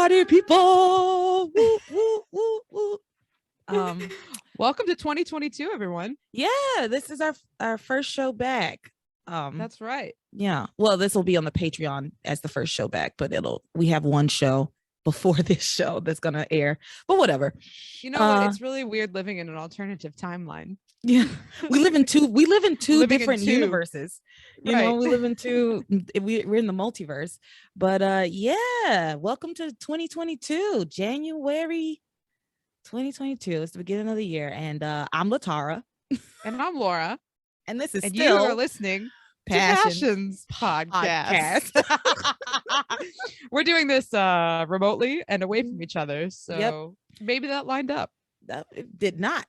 Party people. Woo, woo, woo, woo. Welcome to 2022, everyone. Yeah, this is our first show back. That's right. Yeah. Well, this will be on the Patreon as the first show back, but we have one show before this show that's gonna air. But whatever. You know what? It's really weird living in an alternative timeline. Yeah, we live in two different universes. You know, we live in two. We're in the multiverse. But yeah, welcome to 2022, January 2022. It's the beginning of the year, and I'm Latara, and I'm Laura, and this is you are listening to Passions Podcast. We're doing this remotely and away from each other, so maybe that lined up. It did not.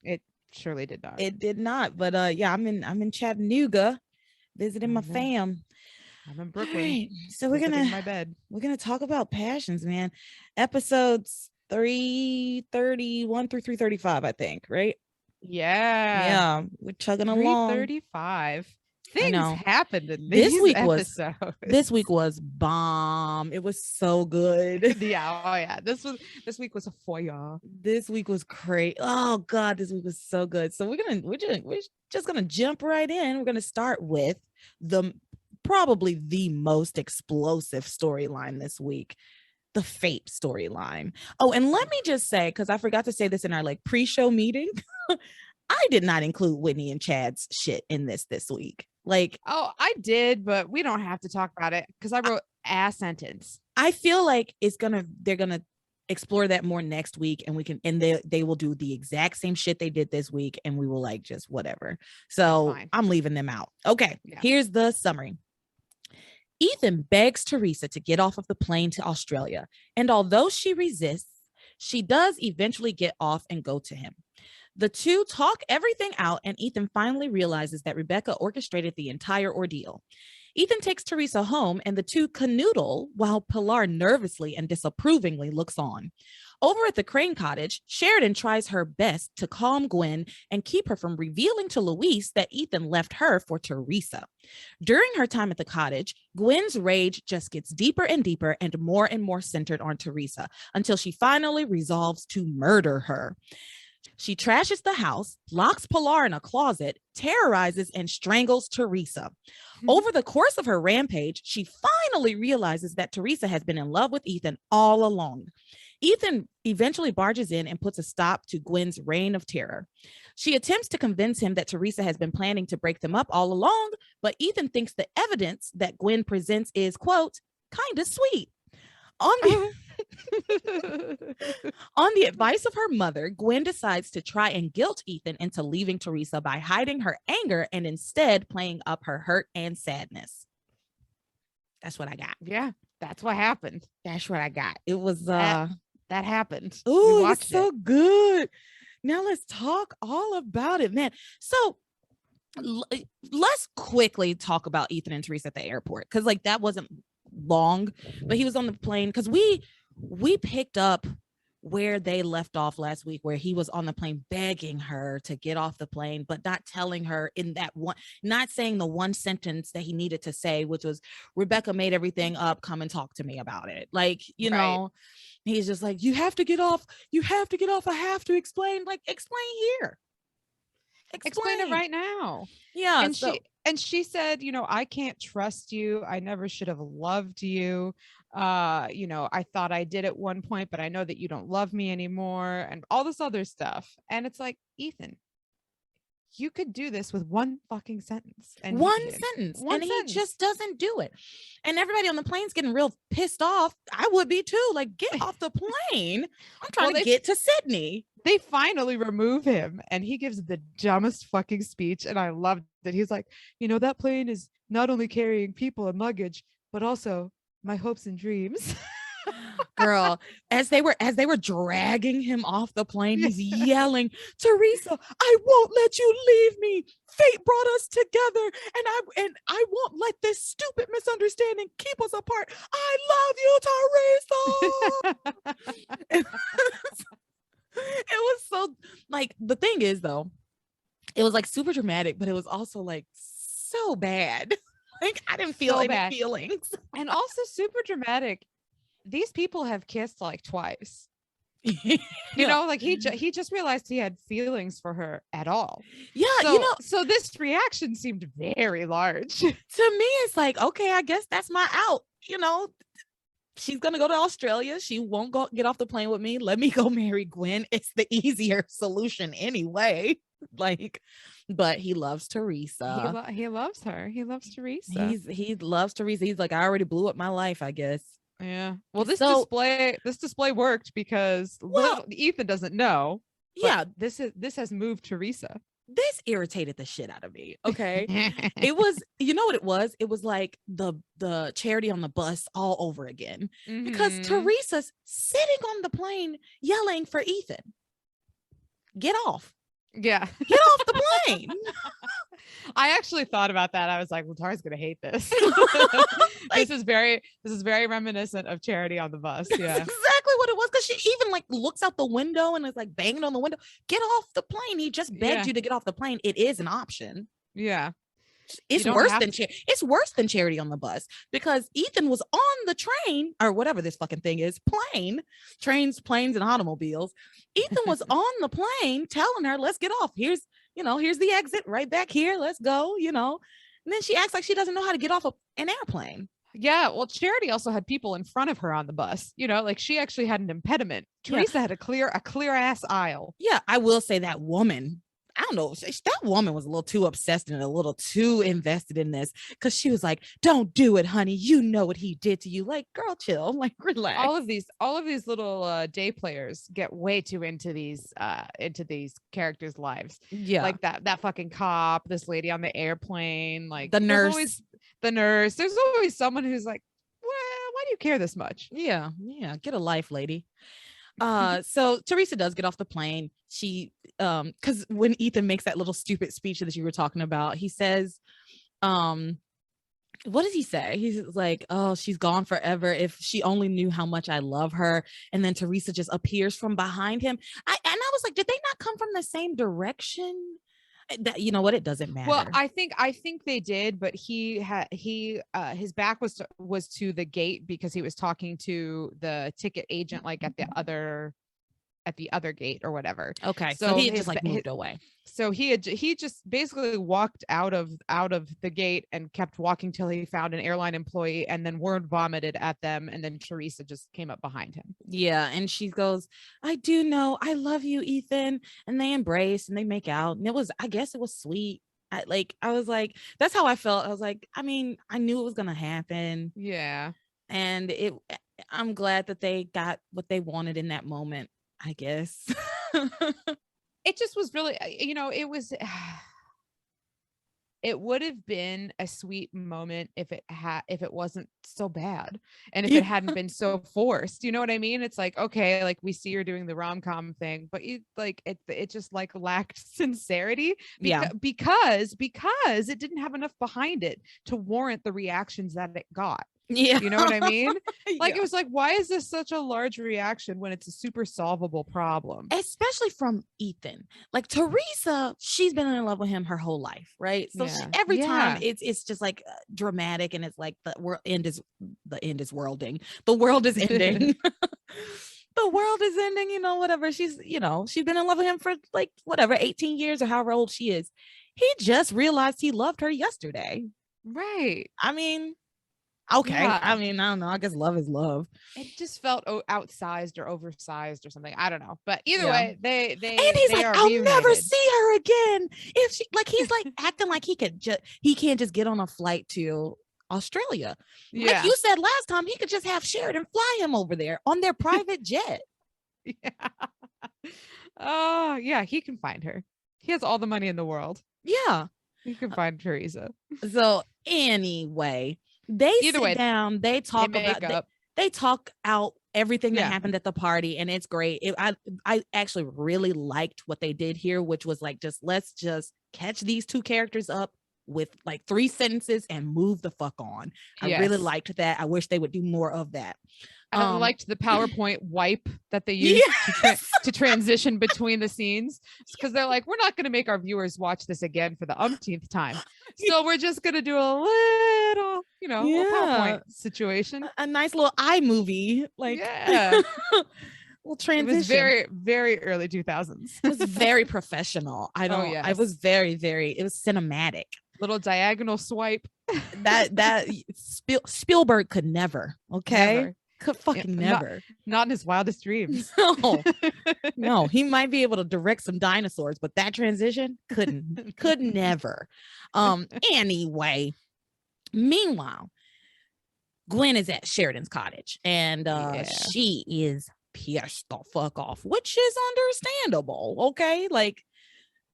It surely did not. It did not. But yeah, I'm in Chattanooga visiting my fam. I'm in Brooklyn. Right. So we're gonna talk about passions, man. Episodes 331 through 335, I think, right? Yeah, we're chugging along. 335. Things happened in these episodes. This week was bomb. It was so good. Yeah. This week was a foyer. This week was great. Oh god, this week was so good. So we're just gonna jump right in. We're gonna start with probably the most explosive storyline this week, the Fate storyline. Oh, and let me just say, because I forgot to say this in our pre-show meeting, I did not include Whitney and Chad's shit in this week. Oh, I did, but we don't have to talk about it because I wrote a sentence. I feel like they're gonna explore that more next week, and they will do the exact same shit they did this week, and we will just whatever. So I'm leaving them out. Okay, Here's the summary. Ethan begs Teresa to get off of the plane to Australia, and although she resists, she does eventually get off and go to him. The two talk everything out, and Ethan finally realizes that Rebecca orchestrated the entire ordeal. Ethan takes Teresa home, and the two canoodle while Pilar nervously and disapprovingly looks on. Over at the Crane cottage, Sheridan tries her best to calm Gwen and keep her from revealing to Louise that Ethan left her for Teresa. During her time at the cottage, Gwen's rage just gets deeper and deeper and more centered on Teresa until she finally resolves to murder her. She trashes the house, locks Pilar in a closet, terrorizes and strangles Teresa. Over the course of her rampage, she finally realizes that Teresa has been in love with Ethan all along. Ethan eventually barges in and puts a stop to Gwen's reign of terror. She attempts to convince him that Teresa has been planning to break them up all along, but Ethan thinks the evidence that Gwen presents is, quote, kind of sweet. On the advice of her mother, Gwen decides to try and guilt Ethan into leaving Teresa by hiding her anger and instead playing up her hurt and sadness. That's what I got. Yeah, that's what happened. That's what I got. It was that happened. Oh, it was so good. Now let's talk all about it, man. So let's quickly talk about Ethan and Teresa at the airport, because that wasn't long, but he was on the plane, because we picked up where they left off last week, where he was on the plane begging her to get off the plane, but not telling her in that one, not saying the one sentence that he needed to say, which was, Rebecca made everything up, come and talk to me about it. You know, he's just like, you have to get off, I have to explain. Explain here. Explain it right now. Yeah. And she said, I can't trust you. I never should have loved you. I thought I did at one point, but I know that you don't love me anymore, and all this other stuff. And it's like, Ethan, you could do this with one fucking sentence. And he just doesn't do it. And everybody on the plane's getting real pissed off. I would be too. Get off the plane. I'm trying to get to Sydney. They finally remove him, and he gives the dumbest fucking speech, and I loved it. He's like, that plane is not only carrying people and luggage, but also my hopes and dreams. Girl, as they were dragging him off the plane, he's yelling, Teresa, I won't let you leave me. Fate brought us together, and I won't let this stupid misunderstanding keep us apart. I love you, Teresa. It was so, the thing is, though, it was super dramatic, but it was also so bad. I didn't feel any feelings. And also super dramatic these people have kissed like twice. Yeah. You know, like he just realized he had feelings for her at all. Yeah, so this reaction seemed very large. To me it's like, okay, I guess that's my out. She's gonna go to Australia. She won't get off the plane with me. Let me go marry Gwen. It's the easier solution anyway. Like, but he loves Teresa. He loves her. He loves Teresa. He loves Teresa. He's like, I already blew up my life, I guess. Yeah. Well, this display worked because Ethan doesn't know. Yeah. This has moved Teresa. This irritated the shit out of me. Okay. It was, you know what it was? It was like the charity on the bus all over again. Because Teresa's sitting on the plane yelling for Ethan. Get off. Yeah. Get off the plane. I actually thought about that. I was like, well, Tara's gonna hate this. This is very reminiscent of Charity on the bus. Yeah. That's exactly what it was. Because she even like looks out the window and is like banging on the window. Get off the plane. He just begged you to get off the plane. It is an option. Yeah. It's worse than Charity on the bus, because Ethan was on the train, or whatever this fucking thing is, trains, planes, and automobiles. Ethan was on the plane telling her, let's get off. Here's the exit right back here. Let's go, and then she acts like she doesn't know how to get off an airplane. Yeah, well, Charity also had people in front of her on the bus. Like she actually had an impediment. Teresa had a clear ass aisle. Yeah, I will say that woman, I don't know, that woman was a little too obsessed and a little too invested in this, because she was like, don't do it, honey. You know what he did to you. Like, girl, chill, like, relax. All of these little day players get way too into these characters' lives. Yeah. Like that fucking cop, this lady on the airplane, like the nurse. There's always someone who's like, well, why do you care this much? Yeah. Get a life, lady. So Teresa does get off the plane. She because when Ethan makes that little stupid speech that you were talking about, he says, what does he say? He's like, oh, she's gone forever. If she only knew how much I love her. And then Teresa just appears from behind him. I was like, did they not come from the same direction? That, you know what, it doesn't matter. Well, I think they did, but his back was to the gate because he was talking to the ticket agent, like at the other gate or whatever. Okay, so he just moved away. So he just basically walked out of the gate and kept walking till he found an airline employee, and then word vomited at them, and then Teresa just came up behind him. Yeah, and she goes, I do know, I love you, Ethan. And they embrace and they make out, and I guess it was sweet. I was like, that's how I felt. I was like, I mean, I knew it was gonna happen. Yeah. And I'm glad that they got what they wanted in that moment, I guess. It just was really, it would have been a sweet moment if it wasn't so bad, and if it hadn't been so forced. You know what I mean? It's like, okay, like we see you're doing the rom-com thing, but it just like lacked sincerity because it didn't have enough behind it to warrant the reactions that it got. Yeah. You know what I mean? Like, It was like, why is this such a large reaction when it's a super solvable problem? Especially from Ethan. Like, Teresa, she's been in love with him her whole life, right? So every time it's just like dramatic, and it's like the end is worlding. The world is ending. The world is ending, whatever. She's been in love with him for like whatever, 18 years or however old she is. He just realized he loved her yesterday. Right. I mean, okay. Yeah. I mean, I don't know. I guess love is love. It just felt outsized or oversized or something. I don't know. But either way, they and he's like, I'll never see her again. If she he's like acting like he can't just get on a flight to Australia. Yeah. Like you said last time, he could just have Sheridan fly him over there on their private jet. Yeah. Oh, yeah. He can find her. He has all the money in the world. Yeah. He can find Teresa. So anyway, they sit down, they talk they talk out everything that happened at the party, and it's great. I actually really liked what they did here, which was like, let's just catch these two characters up with like 3 sentences and move the fuck on. I really liked that. I wish they would do more of that. I liked the PowerPoint wipe that they used to transition between the scenes, because they're like, we're not going to make our viewers watch this again for the umpteenth time. So we're just going to do a little, little PowerPoint situation. A nice little iMovie. Like, well, transition. It was very, very early 2000s. It was very professional. I was very, it was cinematic. Little diagonal swipe. that Spielberg could never. Okay. Never. Could fucking never. Not in his wildest dreams. No, he might be able to direct some dinosaurs, but that transition could never. Anyway, meanwhile, Gwen is at Sheridan's cottage, and she is pissed the fuck off, which is understandable. Okay, like,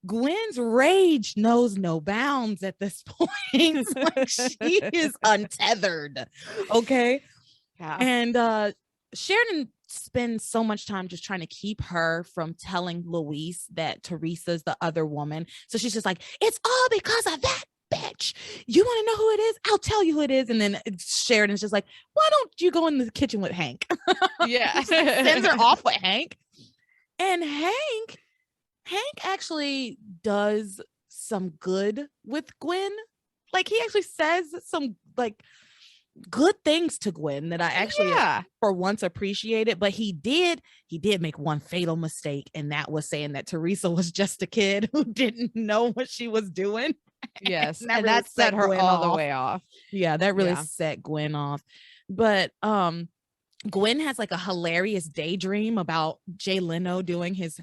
Gwen's rage knows no bounds at this point. Like, she is untethered. Okay. Yeah. And Sheridan spends so much time just trying to keep her from telling Louise that Teresa's the other woman. So she's just like, it's all because of that bitch. You want to know who it is? I'll tell you who it is. And then Sheridan's just like, why don't you go in the kitchen with Hank? Yeah. Sends her off with Hank. And Hank actually does some good with Gwen. Like, he actually says some like good things to Gwen that I actually for once appreciated. But he did make one fatal mistake, and that was saying that Teresa was just a kid who didn't know what she was doing. Yes, and that set her all the way off. Yeah, that really set Gwen off. But Gwen has like a hilarious daydream about Jay Leno doing his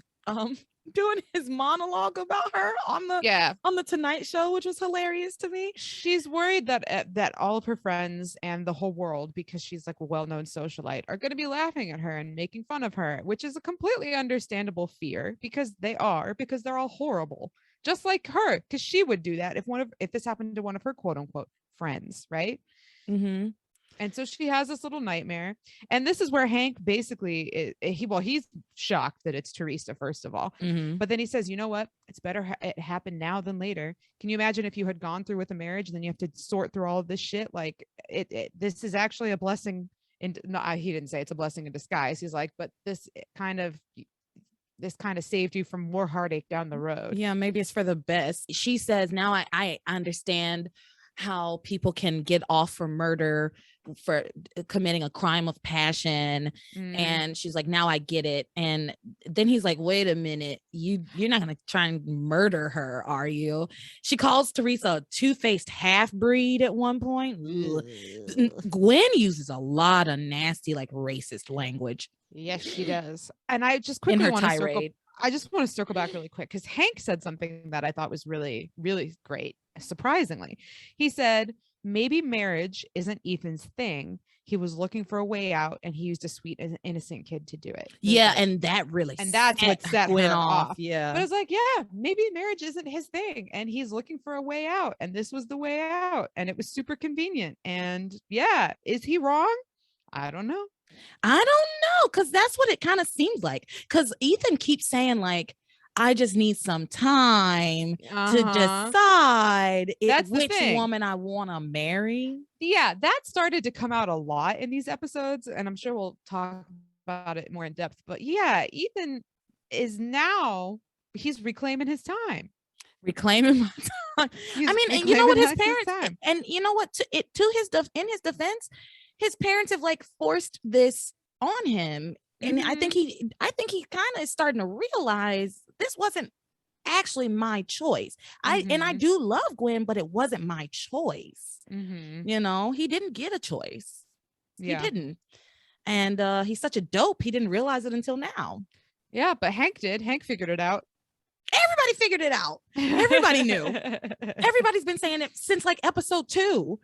monologue about her on the Tonight Show, which was hilarious to me. She's worried that all of her friends and the whole world, because she's like a well-known socialite, are going to be laughing at her and making fun of her, which is a completely understandable fear, because they're all horrible, just like her, because she would do that if this happened to one of her quote unquote friends, right? Mm-hmm. And so she has this little nightmare. And this is where Hank basically, he's shocked that it's Teresa, first of all. Mm-hmm. But then he says, you know what? It's better it happened now than later. Can you imagine if you had gone through with a marriage and then you have to sort through all of this shit? Like, this is actually a blessing. No, he didn't say it's a blessing in disguise. He's like, but this kind of saved you from more heartache down the road. Yeah, maybe it's for the best. She says, now I understand how people can get off for murder, for committing a crime of passion. And she's like, now I get it. And then he's like, wait a minute, you're not gonna try and murder her, are you? She calls Teresa a two-faced half-breed at one point. Gwen uses a lot of nasty, like, racist language. Yes, she does. And I just quickly want to circle back really quick, because Hank said something that I thought was really, really great. Surprisingly, he said, maybe marriage isn't Ethan's thing. He was looking for a way out, and he used a sweet and innocent kid to do it. Yeah, and that really, and that's what set Gwen off. Yeah, but it's like, yeah, maybe marriage isn't his thing, and he's looking for a way out, and this was the way out, and it was super convenient. And yeah, is he wrong? I don't know, because that's what it kind of seems like. Because Ethan keeps saying, like, I just need some time to decide which woman I want to marry. Yeah, that started to come out a lot in these episodes, and I'm sure we'll talk about it more in depth. But yeah, Ethan is he's reclaiming his time. Reclaiming my time. I mean, and you know what, his parents, and you know what, in his defense, his parents have like forced this on him. And I think he kind of is starting to realize this wasn't actually my choice. I do love Gwen, but it wasn't my choice. You know, he didn't get a choice. Yeah. He didn't. And he's such a dope. He didn't realize it until now. Yeah, but Hank did. Hank figured it out. Everybody figured it out. Everybody knew. Everybody's been saying it since like episode 2.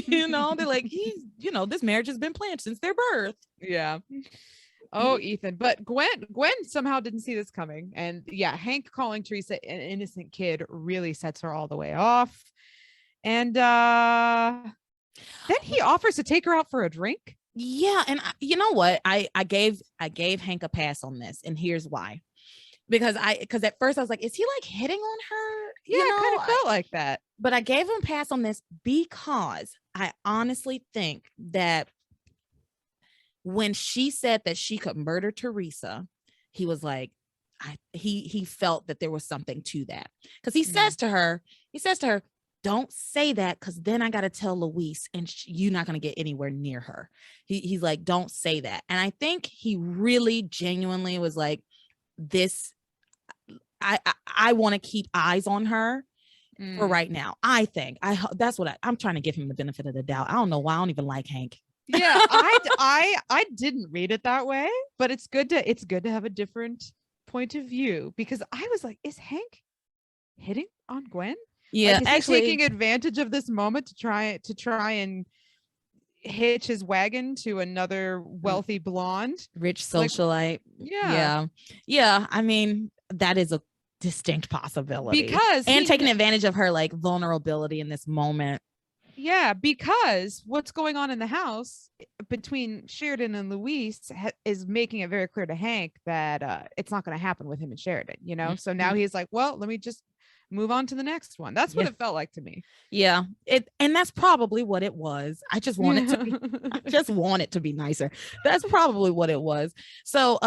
You know, they're like, this marriage has been planned since their birth. Yeah. Oh, Ethan. But Gwen somehow didn't see this coming. And yeah, Hank calling Teresa an innocent kid really sets her all the way off. And then he offers to take her out for a drink. Yeah. And you know what? I gave Hank a pass on this. And here's why. Because at first I was like, is he like hitting on her? Yeah, it kind of felt like that. But I gave him a pass on this because I honestly think that when she said that she could murder Teresa, he was like, he felt that there was something to that. Because he says to her, don't say that, because then I got to tell Luis and you're not going to get anywhere near her. He's like, don't say that. And I think he really genuinely was like, this, I want to keep eyes on her for right now. I think that's what I'm trying to give him the benefit of the doubt. I don't know why. I don't even like Hank. Yeah, I didn't read it that way, but it's good to have a different point of view, because I was like, is Hank hitting on Gwen? Yeah, like, is actually he taking advantage of this moment to try and hitch his wagon to another wealthy blonde, rich socialite. Like, yeah. I mean, that is a distinct possibility, because taking advantage of her like vulnerability in this moment. Yeah, because what's going on in the house between Sheridan and Luis is making it very clear to Hank that it's not going to happen with him and Sheridan, you know? So now he's like, well, let me just move on to the next one. That's what it felt like to me. Yeah, and that's probably what it was. I just want it to be nicer. That's probably what it was. So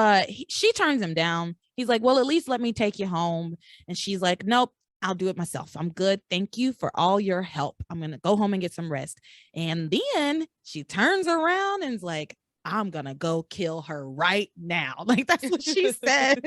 she turns him down. He's like, well, at least let me take you home. And she's like, nope, I'll do it myself. I'm good. Thank you for all your help. I'm going to go home and get some rest. And then she turns around and is like, I'm going to go kill her right now. Like, that's what she says.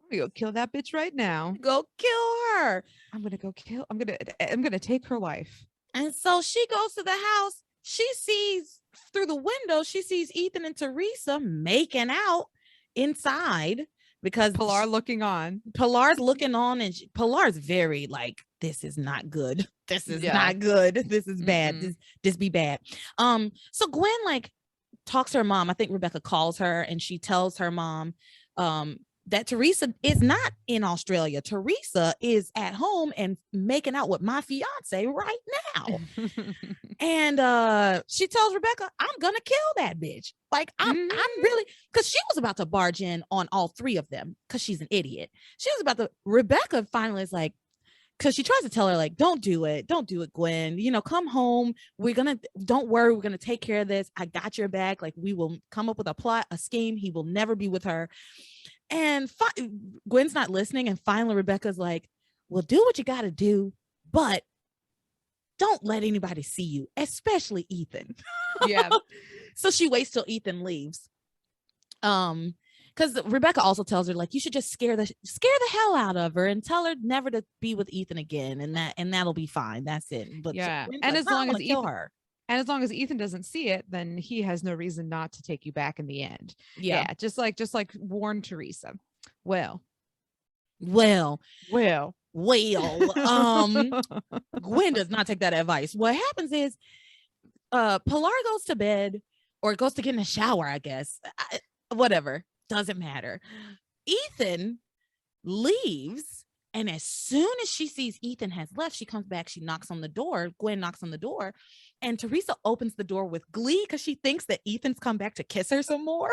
I'm gonna go kill that bitch right now. Go kill her. I'm gonna take her life. And so she goes to the house. She sees through the window, she sees Ethan and Teresa making out inside, because Pilar looking on. Pilar's looking on, and Pilar's very like, this is not good. This is not good. This is bad. This be bad. So Gwen like talks to her mom. I think Rebecca calls her, and she tells her mom that Teresa is not in Australia. Teresa is at home and making out with my fiance right now. And she tells Rebecca, I'm gonna kill that bitch. Like, I'm really, because she was about to barge in on all three of them because she's an idiot. She was about to, Rebecca finally is like, because she tries to tell her, like, don't do it, Gwen, you know, come home, don't worry, we're gonna take care of this, I got your back, like, we will come up with a plot, a scheme, he will never be with her. And Gwen's not listening, and finally Rebecca's like, well, do what you gotta do, but don't let anybody see you, especially Ethan. Yeah. So she waits till Ethan leaves. Because Rebecca also tells her, like, you should just scare the hell out of her and tell her never to be with Ethan again, and that'll be fine. That's it. But yeah, and as long as Ethan, her. And as long as Ethan doesn't see it, then he has no reason not to take you back in the end. Yeah, just like warn Teresa. Well, Gwen does not take that advice. What happens is Pilar goes to bed, or goes to get in the shower, I guess. Whatever, doesn't matter. Ethan leaves, and as soon as she sees Ethan has left, she comes back, she knocks on the door. Gwen knocks on the door, and Teresa opens the door with glee because she thinks that Ethan's come back to kiss her some more.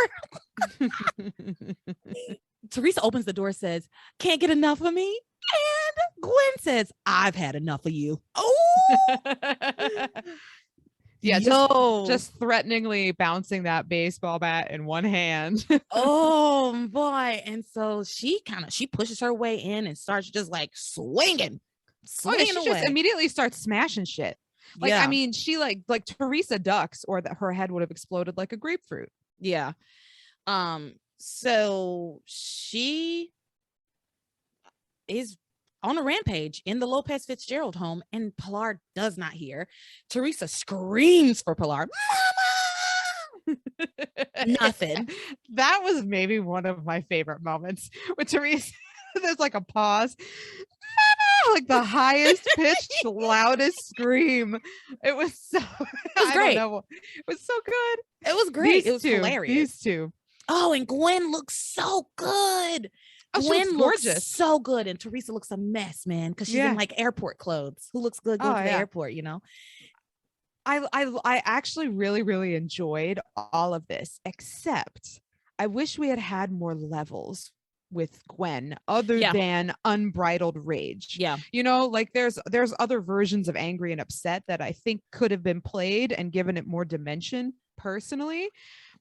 Teresa opens the door, says, can't get enough of me. And Gwen says, I've had enough of you. Oh, yeah, just threateningly bouncing that baseball bat in one hand. Oh boy. And so she pushes her way in and starts just like swinging away. Just immediately starts smashing shit. Like, I mean, she like Teresa ducks, or that her head would have exploded like a grapefruit. Yeah. So she is on a rampage in the Lopez Fitzgerald home, and Pilar does not hear. Teresa screams for Pilar, Mama! Nothing. That was maybe one of my favorite moments with Teresa. There's like a pause. Mama! Like the highest pitched, loudest scream. It was so. It was great. It was so good. It was great. It was hilarious. These two. Oh, and Gwen looks so good. Oh, Gwen looks so good, and Teresa looks a mess, man, because she's in like airport clothes. Who looks good going to the airport, you know? I actually really, really enjoyed all of this, except I wish we had more levels with Gwen other than unbridled rage. Yeah. You know, like there's other versions of angry and upset that I think could have been played and given it more dimension personally.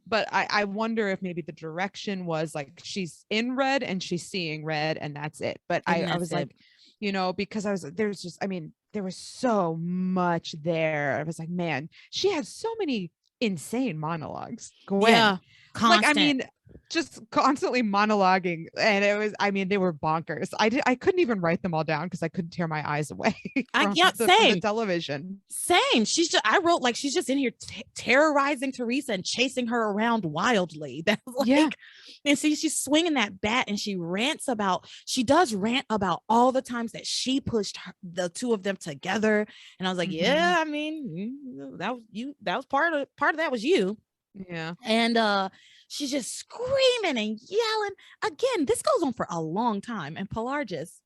But I wonder if maybe the direction was like she's in red and she's seeing red and that's it. But I was like, you know, because there was so much there. I was like, man, she had so many insane monologues. Gwen. Yeah. Constant. Like, I mean, just constantly monologuing, and it was, I mean, they were bonkers. I couldn't even write them all down because I couldn't tear my eyes away from the television. Same. I wrote like she's just in here terrorizing Teresa and chasing her around wildly. That's like, and see, she's swinging that bat and she does rant about all the times that she pushed the two of them together. And I was like, yeah, I mean, that was part of that was you. Yeah. And she's just screaming and yelling. Again, this goes on for a long time, and Pilar just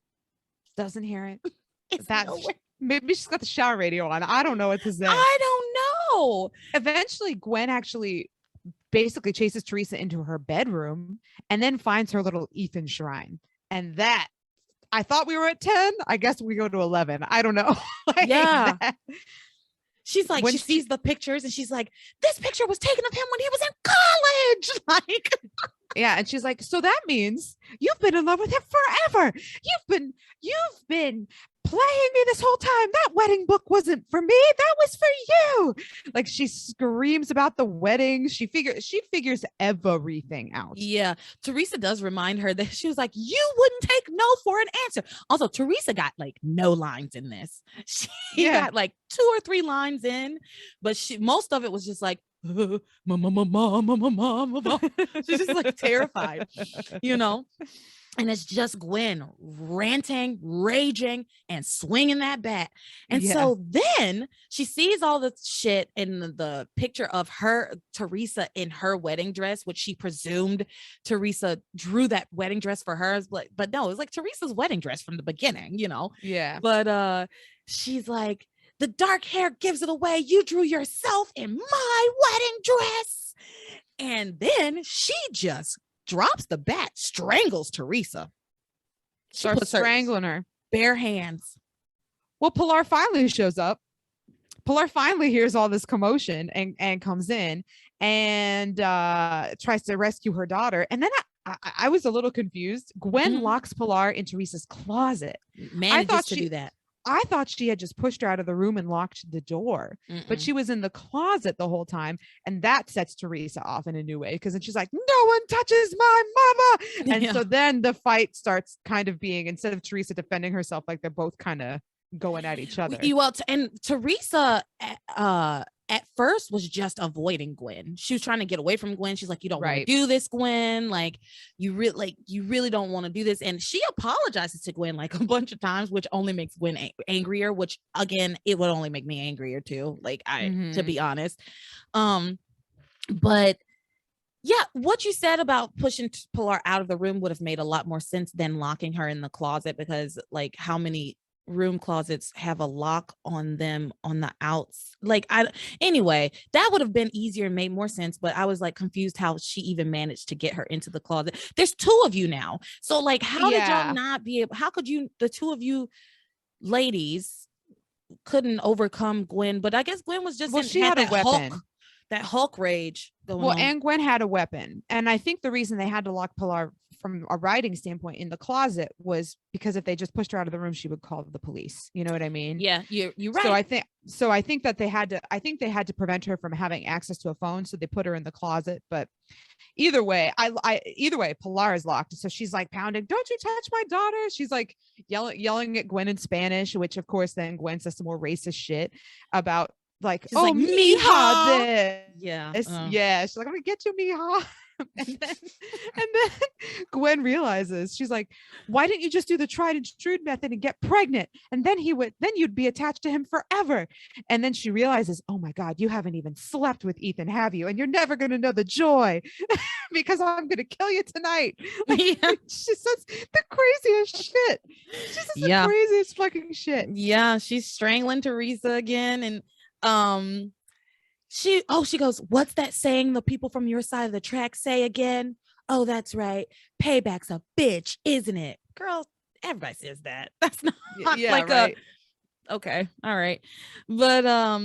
doesn't hear it. Maybe she's got the shower radio on. I don't know what to say. I don't know. Eventually, Gwen actually basically chases Teresa into her bedroom and then finds her little Ethan shrine. And that, I thought we were at 10. I guess we go to 11. I don't know. Yeah. She's like, she sees the pictures and she's like, this picture was taken of him when he was in college. Like, yeah. And she's like, so that means you've been in love with him forever. You've been playing me this whole time. That wedding book wasn't for me. That was for you. Like, she screams about the wedding. She figures everything out. Yeah. Teresa does remind her that she was like, you wouldn't take no for an answer. Also, Teresa got like no lines in this. She got like 2 or 3 lines in, but most of it was just like, she's just like terrified, you know? And it's just Gwen ranting, raging, and swinging that bat. And so then she sees all the shit in the picture of Teresa in her wedding dress, which she presumed Teresa drew that wedding dress for her. But no, it was like Teresa's wedding dress from the beginning, you know? Yeah. But she's like, the dark hair gives it away. You drew yourself in my wedding dress. And then she just drops the bat, strangles Teresa. Starts strangling her. Bare hands. Well, Pilar finally shows up. Pilar finally hears all this commotion and comes in and tries to rescue her daughter. And then I was a little confused. Gwen locks Pilar in Teresa's closet. Manages to do that. I thought she had just pushed her out of the room and locked the door, but she was in the closet the whole time. And that sets Teresa off in a new way, because then she's like, no one touches my mama. And so then the fight starts kind of being, instead of Teresa defending herself, like they're both kind of going at each other. Well, and Teresa at first was just avoiding Gwen. She was trying to get away from Gwen. She's like, you don't want to do this, Gwen. Like, you really don't want to do this. And she apologizes to Gwen like a bunch of times, which only makes Gwen angrier, which again, it would only make me angrier too. Like, to be honest. But yeah, what you said about pushing Pilar out of the room would have made a lot more sense than locking her in the closet, because like, how many room closets have a lock on them on the outs? Like, anyway, that would have been easier and made more sense, but I was like confused how she even managed to get her into the closet. There's 2 of you now, so like, how did y'all not be able, how could you, the 2 of you ladies couldn't overcome Gwen? But I guess Gwen was just she had a weapon. That Hulk rage going on. And Gwen had a weapon. And I think the reason they had to lock Pilar from a writing standpoint in the closet was because if they just pushed her out of the room, she would call the police. You know what I mean? Yeah, you're right. So I think that they had to prevent her from having access to a phone. So they put her in the closet. But either way, Pilar is locked. So she's like pounding, don't you touch my daughter. She's like yelling at Gwen in Spanish, which of course then Gwen says some more racist shit about, like, she's like, mija. Yeah. She's like, I'm gonna get you, mija. and then Gwen realizes, she's like, why didn't you just do the tried and true method and get pregnant? And then you'd be attached to him forever. And then she realizes, oh my God, you haven't even slept with Ethan, have you? And you're never gonna know the joy because I'm gonna kill you tonight. Like, she says the craziest shit. She says the craziest fucking shit. Yeah, she's strangling Teresa again. And she goes, what's that saying the people from your side of the track say again? oh, that's right. Payback's a bitch, isn't it? Girl, everybody says that. That's not like right. Okay. All right. But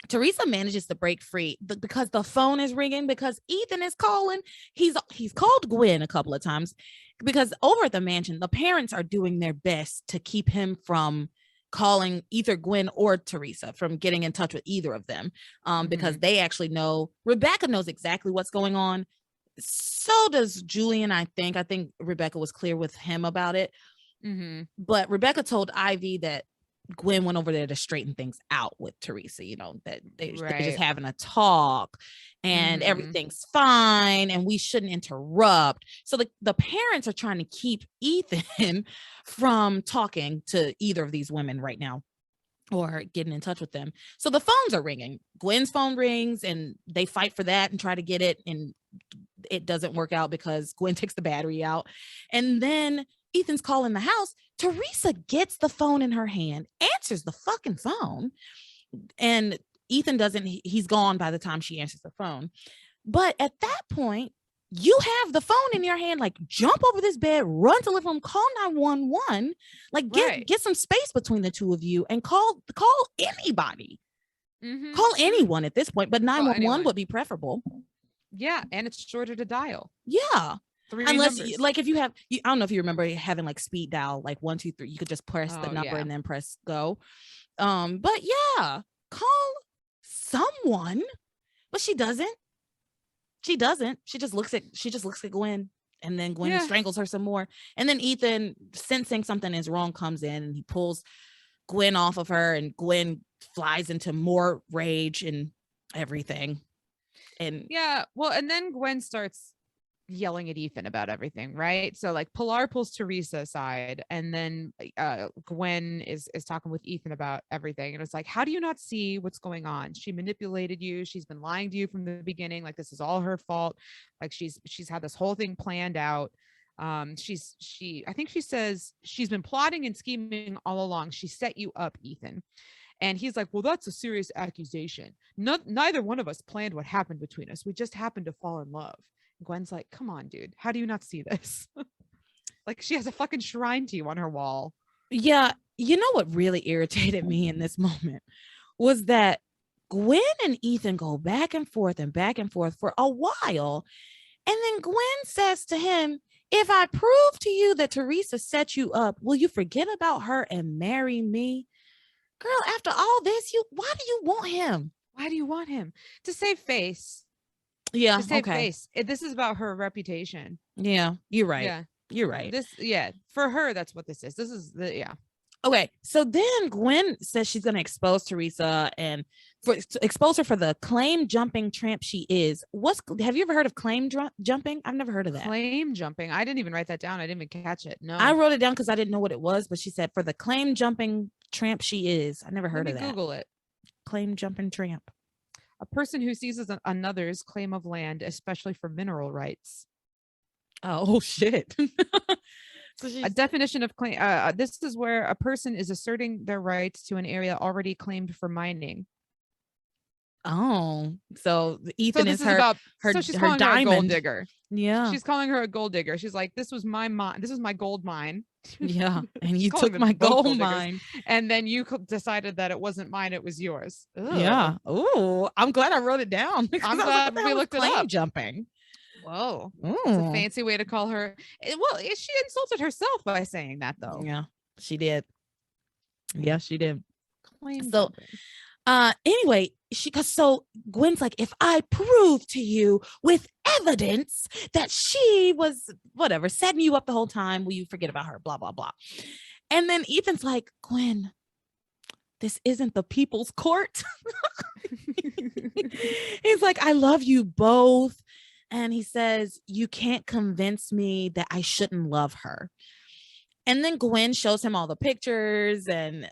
Teresa manages to break free because the phone is ringing, because Ethan is calling. He's called Gwen a couple of times, because over at the mansion, the parents are doing their best to keep him from calling either Gwen or Teresa, from getting in touch with either of them, because they actually know. Rebecca knows exactly what's going on. So does Julian, I think. I think Rebecca was clear with him about it. But Rebecca told Ivy that Gwen went over there to straighten things out with Teresa, that they're just having a talk and everything's fine and we shouldn't interrupt. So the parents are trying to keep Ethan from talking to either of these women right now or getting in touch with them. So the phones are ringing. Gwen's phone rings and they fight for that and try to get it, and it doesn't work out because Gwen takes the battery out. And then Ethan's calling the house. Teresa gets the phone in her hand, answers the fucking phone, and Ethan doesn't. He's gone by the time she answers the phone. But at that point, you have the phone in your hand, like jump over this bed, run to the living room, call 911, like get some space between the two of you and call anybody. Call anyone at this point, but 911 would be preferable. Yeah, and it's shorter to dial. Yeah. Unless like if you have, I don't know if you remember having like speed dial, like 1, 2, 3, you could just press the number and then press go. But yeah, call someone. But she doesn't. She just looks at Gwen, and then Gwen strangles her some more. And then Ethan, sensing something is wrong, comes in and he pulls Gwen off of her, and Gwen flies into more rage and everything. And and then Gwen starts yelling at Ethan about everything, right? So like Pilar pulls Teresa aside, and then Gwen is talking with Ethan about everything, and it's like, how do you not see what's going on? She manipulated you, she's been lying to you from the beginning, like this is all her fault, like she's had this whole thing planned out. I think she says she's been plotting and scheming all along. She set you up, Ethan. And he's like, well, that's a serious accusation. Neither one of us planned what happened between us. We just happened to fall in love. Gwen's like, come on, dude. How do you not see this? Like, she has a fucking shrine to you on her wall. Yeah. You know what really irritated me in this moment was that Gwen and Ethan go back and forth for a while. And then Gwen says to him, if I prove to you that Teresa set you up, will you forget about her and marry me? Girl, after all this, why do you want him? Why do you want him? To save face. Yeah. To save face. This is about her reputation. Yeah, you're right. Yeah. You're right. For her, that's what this is. This is Okay, so then Gwen says she's going to expose Teresa and expose her for the claim jumping tramp she is. Have you ever heard of claim jumping? I've never heard of that. Claim jumping. I didn't even write that down. I didn't even catch it. No, I wrote it down because I didn't know what it was, but she said for the claim jumping tramp she is. I never heard of that. Google it. Claim jumping tramp. A person who seizes another's claim of land, especially for mineral rights. Oh shit. So a definition of claim. This is where a person is asserting their rights to an area already claimed for mining. Oh, so Ethan is her so she's calling diamond. Her a gold digger. Yeah, she's calling her a gold digger. She's like, this was my mine. This was my gold mine. Yeah, and you took my gold mine, and then you decided that it wasn't mine, it was yours. Ugh. Yeah. Oh, I'm glad I wrote it down. I'm glad we looked it up. Jumping. Whoa, it's a fancy way to call her. Well, she insulted herself by saying that, though. Yeah, she did. Yeah, she did. Claim so, anyway, so Gwen's like, if I prove to you with evidence that she was whatever setting you up the whole time, will you forget about her? Blah blah blah. And then Ethan's like, Gwen, this isn't the people's court. He's like, I love you both. And he says, you can't convince me that I shouldn't love her. And then Gwen shows him all the pictures and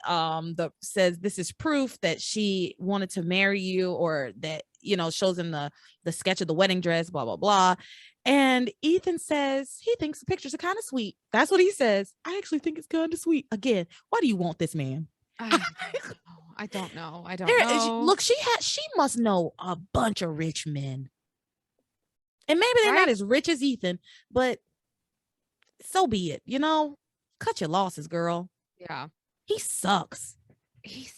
says this is proof that she wanted to marry you, or that, shows him the sketch of the wedding dress, blah, blah, blah. And Ethan says he thinks the pictures are kind of sweet. That's what he says. I actually think it's kind of sweet. Again, why do you want this man? I don't know. I don't know. Look, she must know a bunch of rich men. And maybe they're not as rich as Ethan, but so be it. Cut your losses, girl. Yeah. He sucks. He's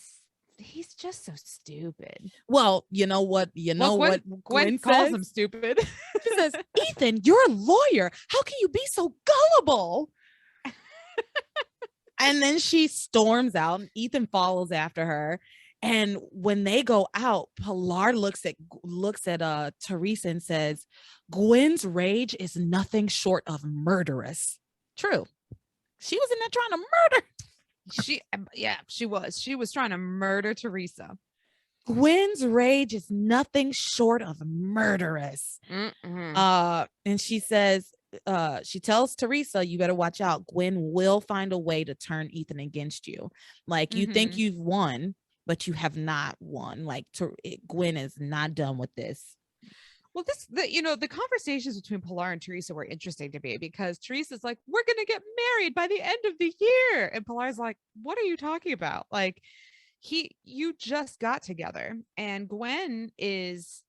just so stupid. Well, you know what? Gwen calls him stupid. She says, Ethan, you're a lawyer. How can you be so gullible? And then she storms out and Ethan follows after her. And when they go out, Pilar looks at Teresa and says, Gwen's rage is nothing short of murderous. True. She was in there trying to murder. She was trying to murder Teresa. Gwen's rage is nothing short of murderous. And she says, she tells Teresa, you better watch out. Gwen will find a way to turn Ethan against you. Like, you think you've won, but you have not won. Like, Gwen is not done with this. Well, the conversations between Pilar and Teresa were interesting to me, because Teresa's like, we're going to get married by the end of the year. And Pilar's like, what are you talking about? Like, you just got together. And Gwen has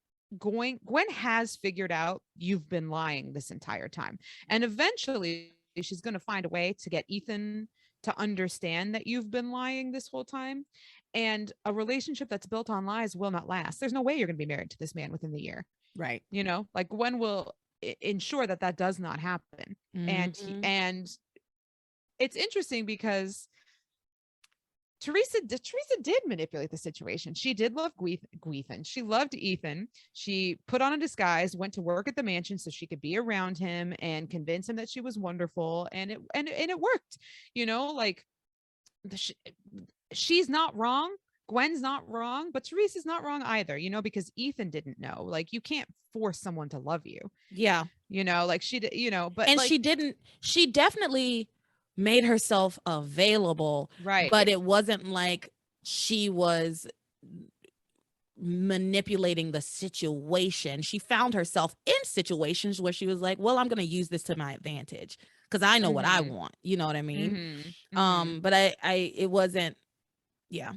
figured out you've been lying this entire time. And eventually she's going to find a way to get Ethan to understand that you've been lying this whole time. And a relationship that's built on lies will not last. There's no way you're going to be married to this man within the year. Right. Like, Gwen will ensure that does not happen. And it's interesting because Teresa did manipulate the situation. She did love Gwen. She loved Ethan. She put on a disguise, went to work at the mansion so she could be around him and convince him that she was wonderful. And it worked, like, she's not wrong. Gwen's not wrong, but Teresa's not wrong either, because Ethan didn't know. Like, you can't force someone to love you. Yeah. Like she did, but and like, she definitely made herself available. Right. But it wasn't like she was manipulating the situation. She found herself in situations where she was like, well, I'm going to use this to my advantage because I know what I want. You know what I mean? But it wasn't, yeah.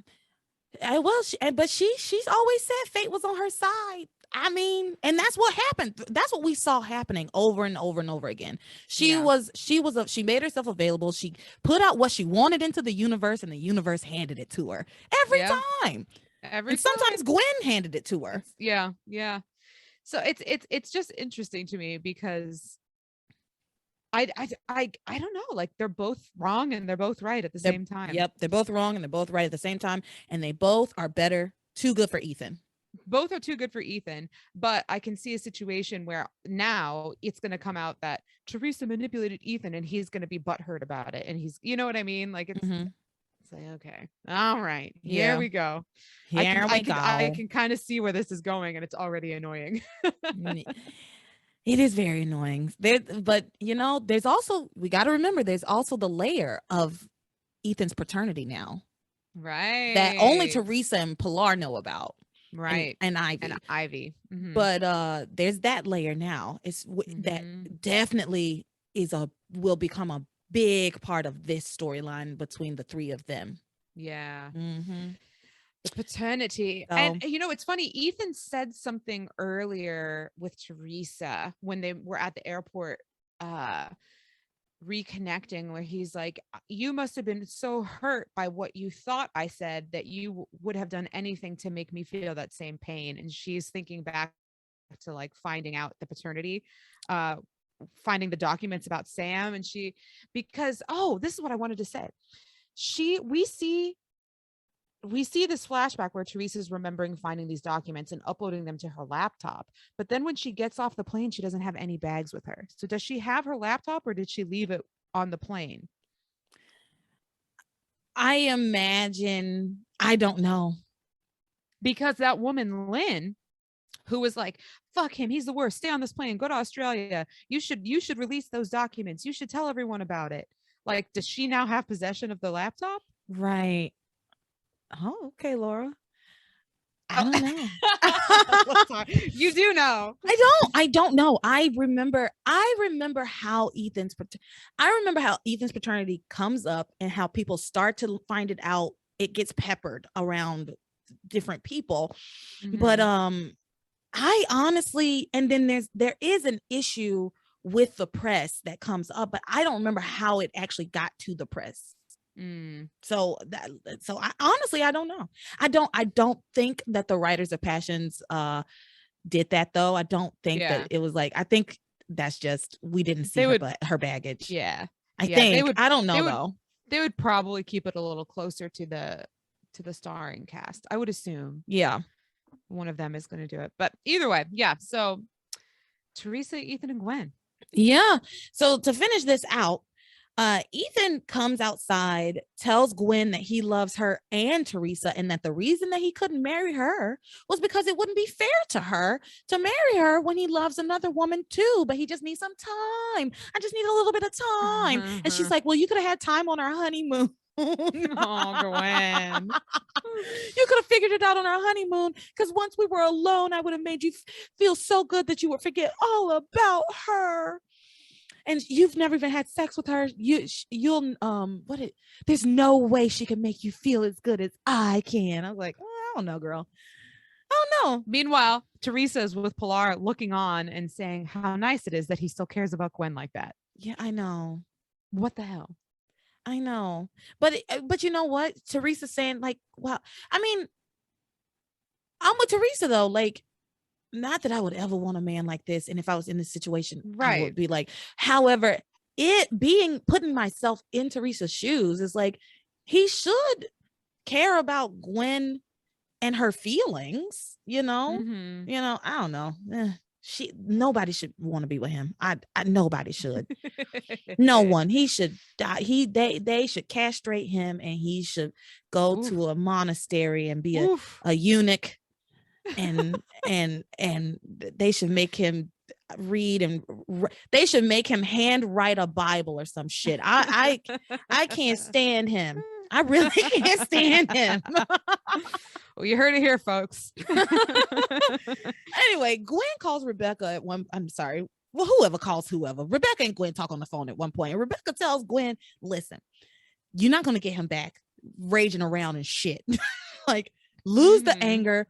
But she's always said fate was on her side. I mean, and that's what happened. That's what we saw happening over and over and over again. She made herself available. She put out what she wanted into the universe, and the universe handed it to her every time. Sometimes Gwen handed it to her. Yeah. So it's just interesting to me because I don't know, like, they're both wrong and they're both right at the same time. Yep, they're both wrong and they're both right at the same time, and they both are too good for Ethan. Both are too good for Ethan, but I can see a situation where now it's going to come out that Teresa manipulated Ethan and he's going to be butthurt about it, and he's, you know what I mean? Like, it's like, okay, all right, here we go. I can kind of see where this is going, and it's already annoying. It is very annoying. But there's also, we got to remember, there's also the layer of Ethan's paternity now, right? That only Teresa and Pilar know about, right? And Ivy. And Ivy. But there's that layer now. It's that definitely will become a big part of this storyline between the three of them. Yeah. The paternity. And it's funny, Ethan said something earlier with Teresa when they were at the airport reconnecting, where he's like, you must have been so hurt by what you thought I said that you would have done anything to make me feel that same pain. And she's thinking back to, like, finding out the paternity, finding the documents about Sam, and because this is what I wanted to say. We see this flashback where Teresa's remembering finding these documents and uploading them to her laptop. But then when she gets off the plane, she doesn't have any bags with her. So does she have her laptop, or did she leave it on the plane? I imagine, I don't know. Because that woman, Lynn, who was like, fuck him, he's the worst, stay on this plane, go to Australia, you should release those documents, you should tell everyone about it. Like, does she now have possession of the laptop? Right. Oh, okay, Laura. I don't know. You do know. I don't know. I remember how Ethan's paternity comes up and how people start to find it out. It gets peppered around different people. But I honestly, and then there is an issue with the press that comes up, but I don't remember how it actually got to the press. So I honestly, I don't know. I don't think that the Writers of Passions did that though. I don't think that it was like, I think that's just, we didn't see her baggage. Yeah. I think, I don't know though. They would probably keep it a little closer to the starring cast, I would assume. Yeah. One of them is going to do it. But either way, yeah. So Teresa, Ethan, and Gwen. Yeah. So to finish this out, Ethan comes outside, tells Gwen that he loves her and Teresa, and that the reason that he couldn't marry her was because it wouldn't be fair to her to marry her when he loves another woman too, but he just needs some time. I just need a little bit of time. And she's like, well, you could have had time on our honeymoon. Oh, Gwen. You could have figured it out on our honeymoon, because once we were alone, I would have made you feel so good that you would forget all about her. And you've never even had sex with her. There's no way she can make you feel as good as I can. I was like, I don't know, girl. I don't know. Meanwhile, Teresa is with Pilar looking on and saying how nice it is that he still cares about Gwen like that. Yeah, I know. What the hell? I know. But you know what? Teresa's saying like, wow. I mean, I'm with Teresa though. Like, not that I would ever want a man like this. And if I was in this situation, right, I would be like, however, putting myself in Teresa's shoes is like, he should care about Gwen and her feelings, you know, I don't know. Nobody should want to be with him. Nobody should. No one. He should die. They should castrate him, and he should go to a monastery and be a eunuch. And they should make him read, and they should make him hand write a Bible or some shit. I can't stand him. I really can't stand him. Well, you heard it here, folks. Anyway, Gwen calls Rebecca whoever calls whoever. Rebecca and Gwen talk on the phone at one point, and Rebecca tells Gwen, listen, you're not going to get him back raging around and shit. Like, lose the anger,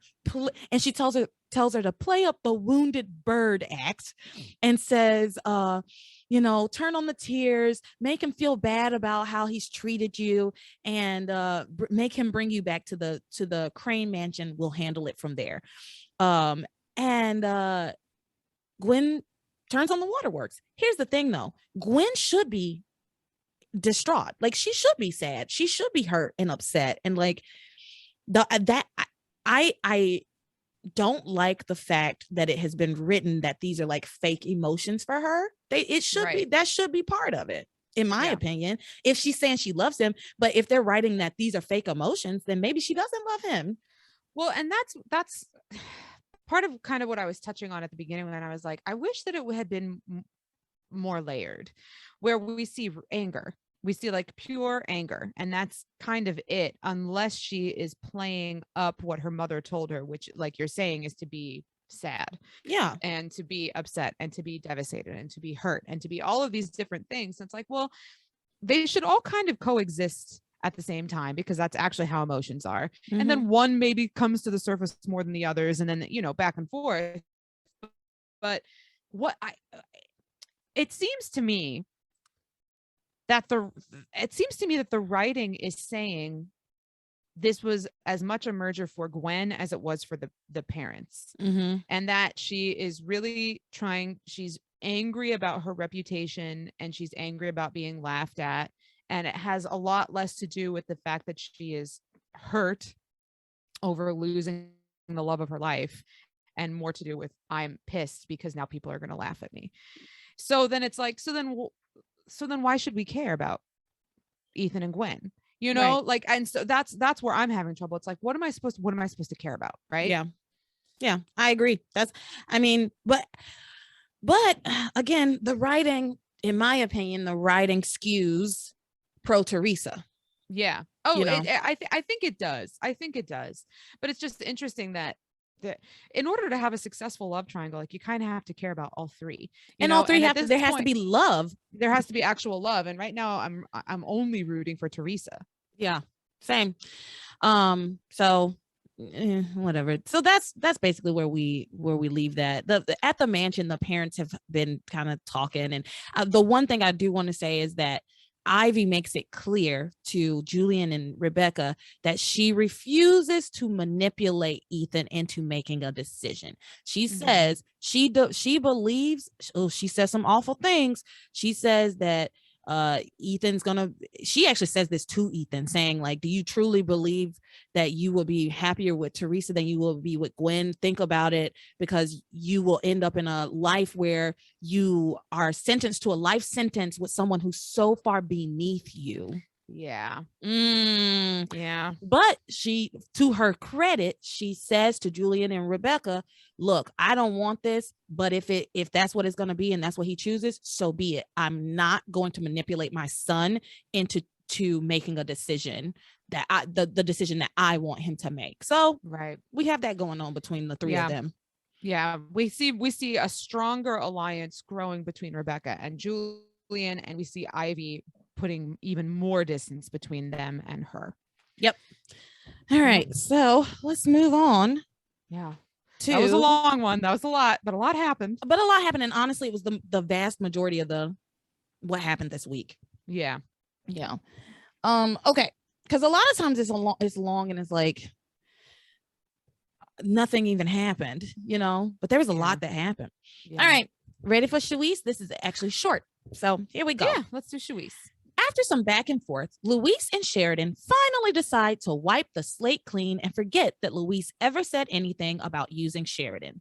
and she tells her to play up the wounded bird act, and says, turn on the tears, make him feel bad about how he's treated you, and make him bring you back to the Crane Mansion. We'll handle it from there. And Gwen turns on the waterworks. Here's the thing though, Gwen should be distraught. Like, she should be sad. She should be hurt and upset, and like, I don't like the fact that it has been written that these are like fake emotions for her. That should be part of it, in my opinion. If she's saying she loves him, but if they're writing that these are fake emotions, then maybe she doesn't love him. Well, and that's part of kind of what I was touching on at the beginning, when I was like, I wish that it had been more layered, where we see anger. We see like pure anger, and that's kind of it, unless she is playing up what her mother told her, which, like you're saying, is to be sad, and to be upset, and to be devastated, and to be hurt, and to be all of these different things. And it's like, well, they should all kind of coexist at the same time, because that's actually how emotions are. And then one maybe comes to the surface more than the others, and then, back and forth. But it seems to me that the writing is saying this was as much a merger for Gwen as it was for the parents, and that she is really she's angry about her reputation, and she's angry about being laughed at, and it has a lot less to do with the fact that she is hurt over losing the love of her life, and more to do with, I'm pissed because now people are going to laugh at me. So then it's like, so then why should we care about Ethan and Gwen? Right. Like, and so that's where I'm having trouble. It's like, what am I supposed to care about? Right. Yeah, I agree. But again, the writing, in my opinion, skews pro Teresa. Yeah. Oh, I think it does. But it's just interesting that in order to have a successful love triangle, like, you kind of have to care about all three, all three there has to be love. There has to be actual love. And right now I'm only rooting for Teresa. Yeah, same. So whatever. So that's basically where we leave that. At the mansion, the parents have been kind of talking, and the one thing I do want to say is that Ivy makes it clear to Julian and Rebecca that she refuses to manipulate Ethan into making a decision. She says she believes, she says some awful things. She says that Ethan's gonna, she actually says this to Ethan, saying like, do you truly believe that you will be happier with Teresa than you will be with Gwen? Think about it, because you will end up in a life where you are sentenced to a life sentence with someone who's so far beneath you. Yeah. Yeah. But she, to her credit, she says to Julian and Rebecca, look, I don't want this, but if that's what it's going to be and that's what he chooses, so be it. I'm not going to manipulate my son into making a decision that the decision that I want him to make. So we have that going on between the three of them. Yeah, we see a stronger alliance growing between Rebecca and Julian, and we see Ivy putting even more distance between them and her. Yep. All right, so let's move on. Yeah. That was a long one. That was a lot, but a lot happened. And honestly, it was the vast majority of what happened this week. Yeah. Yeah. Okay, because a lot of times it's long and it's like nothing even happened, but there was a lot that happened. All right, ready for Shawise? This is actually short, so here we go. Yeah, let's do Shawise. After some back and forth, Luis and Sheridan finally decide to wipe the slate clean and forget that Luis ever said anything about using Sheridan.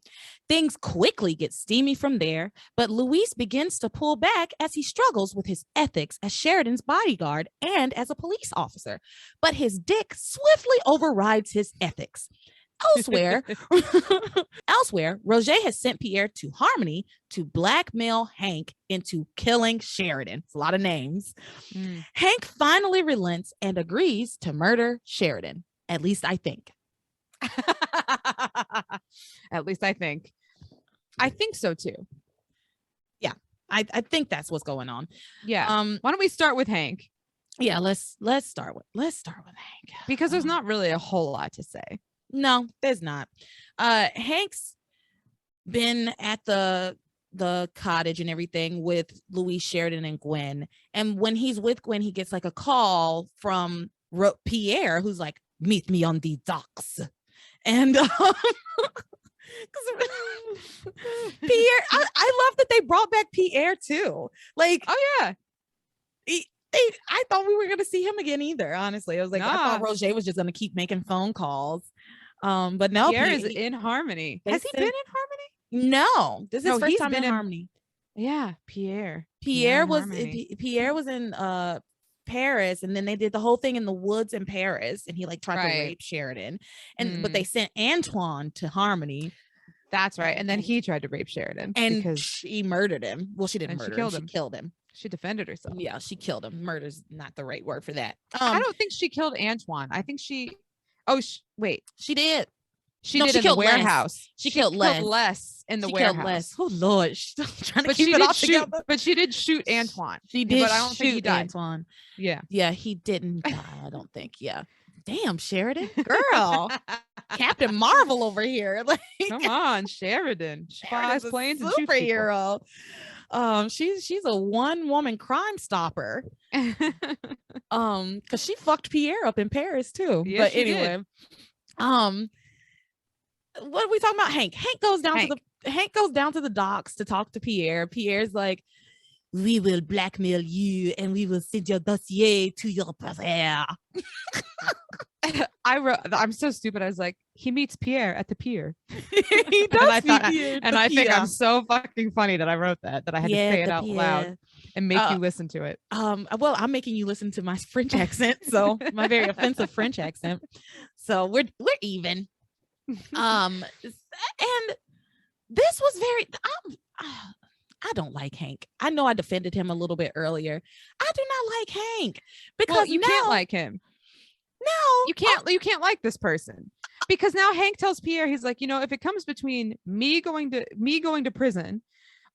Things quickly get steamy from there, but Luis begins to pull back as he struggles with his ethics as Sheridan's bodyguard and as a police officer. But his dick swiftly overrides his ethics. Elsewhere, Roger has sent Pierre to Harmony to blackmail Hank into killing Sheridan. It's a lot of names. Hank finally relents and agrees to murder Sheridan. At least I think. At least I think. I think so too. Yeah, I think that's what's going on. Yeah. Why don't we start with Hank? Yeah, let's start with Hank, because there's not really a whole lot to say. No, there's not. Hank's been at the cottage and everything with Louise, Sheridan, and Gwen. And when he's with Gwen, he gets like a call from Pierre, who's like, meet me on the docks. And Pierre, I love that they brought back Pierre too. Like, oh yeah. I thought we were going to see him again either. Honestly, I was like, I thought Roger was just going to keep making phone calls. But no, Pierre is in Harmony. Has he been in Harmony? No, this is his first time in Harmony. Yeah, Pierre was in Paris, and then they did the whole thing in the woods in Paris, and he like tried to rape Sheridan, and but they sent Antoine to Harmony. That's right, and then he tried to rape Sheridan, and because she murdered him. Well, she didn't murder him. She killed him. She defended herself. Yeah, she killed him. Murder's not the right word for that. I don't think she killed Antoine. I think she. Oh, wait. She did. She did in the warehouse. She killed Les in the warehouse. Killed Les. Oh Lord, I'm trying to keep it all together. But she did shoot Antoine. She did, but I don't think he died. Antoine. Yeah, he didn't die. I don't think. Yeah. Damn, Sheridan, girl, Captain Marvel over here. Like, come on, Sheridan. She flies planes and shoots superhero. She's a one-woman crime stopper. Because she fucked Pierre up in Paris too. Yes, but anyway, what are we talking about? Hank goes down to the docks to talk to Pierre. Pierre's like, we will blackmail you and we will send your dossier to your brother. I'm so stupid. I was like, he meets Pierre at the pier. He does. I think I'm so fucking funny that I wrote that I had to say it out loud and make you listen to it. Well, I'm making you listen to my French accent, so my very offensive French accent. So we're even. And this was very. I don't like Hank. I know I defended him a little bit earlier. I do not like Hank because you can't like him. No, you can't like this person because now Hank tells Pierre, he's like, if it comes between me going to prison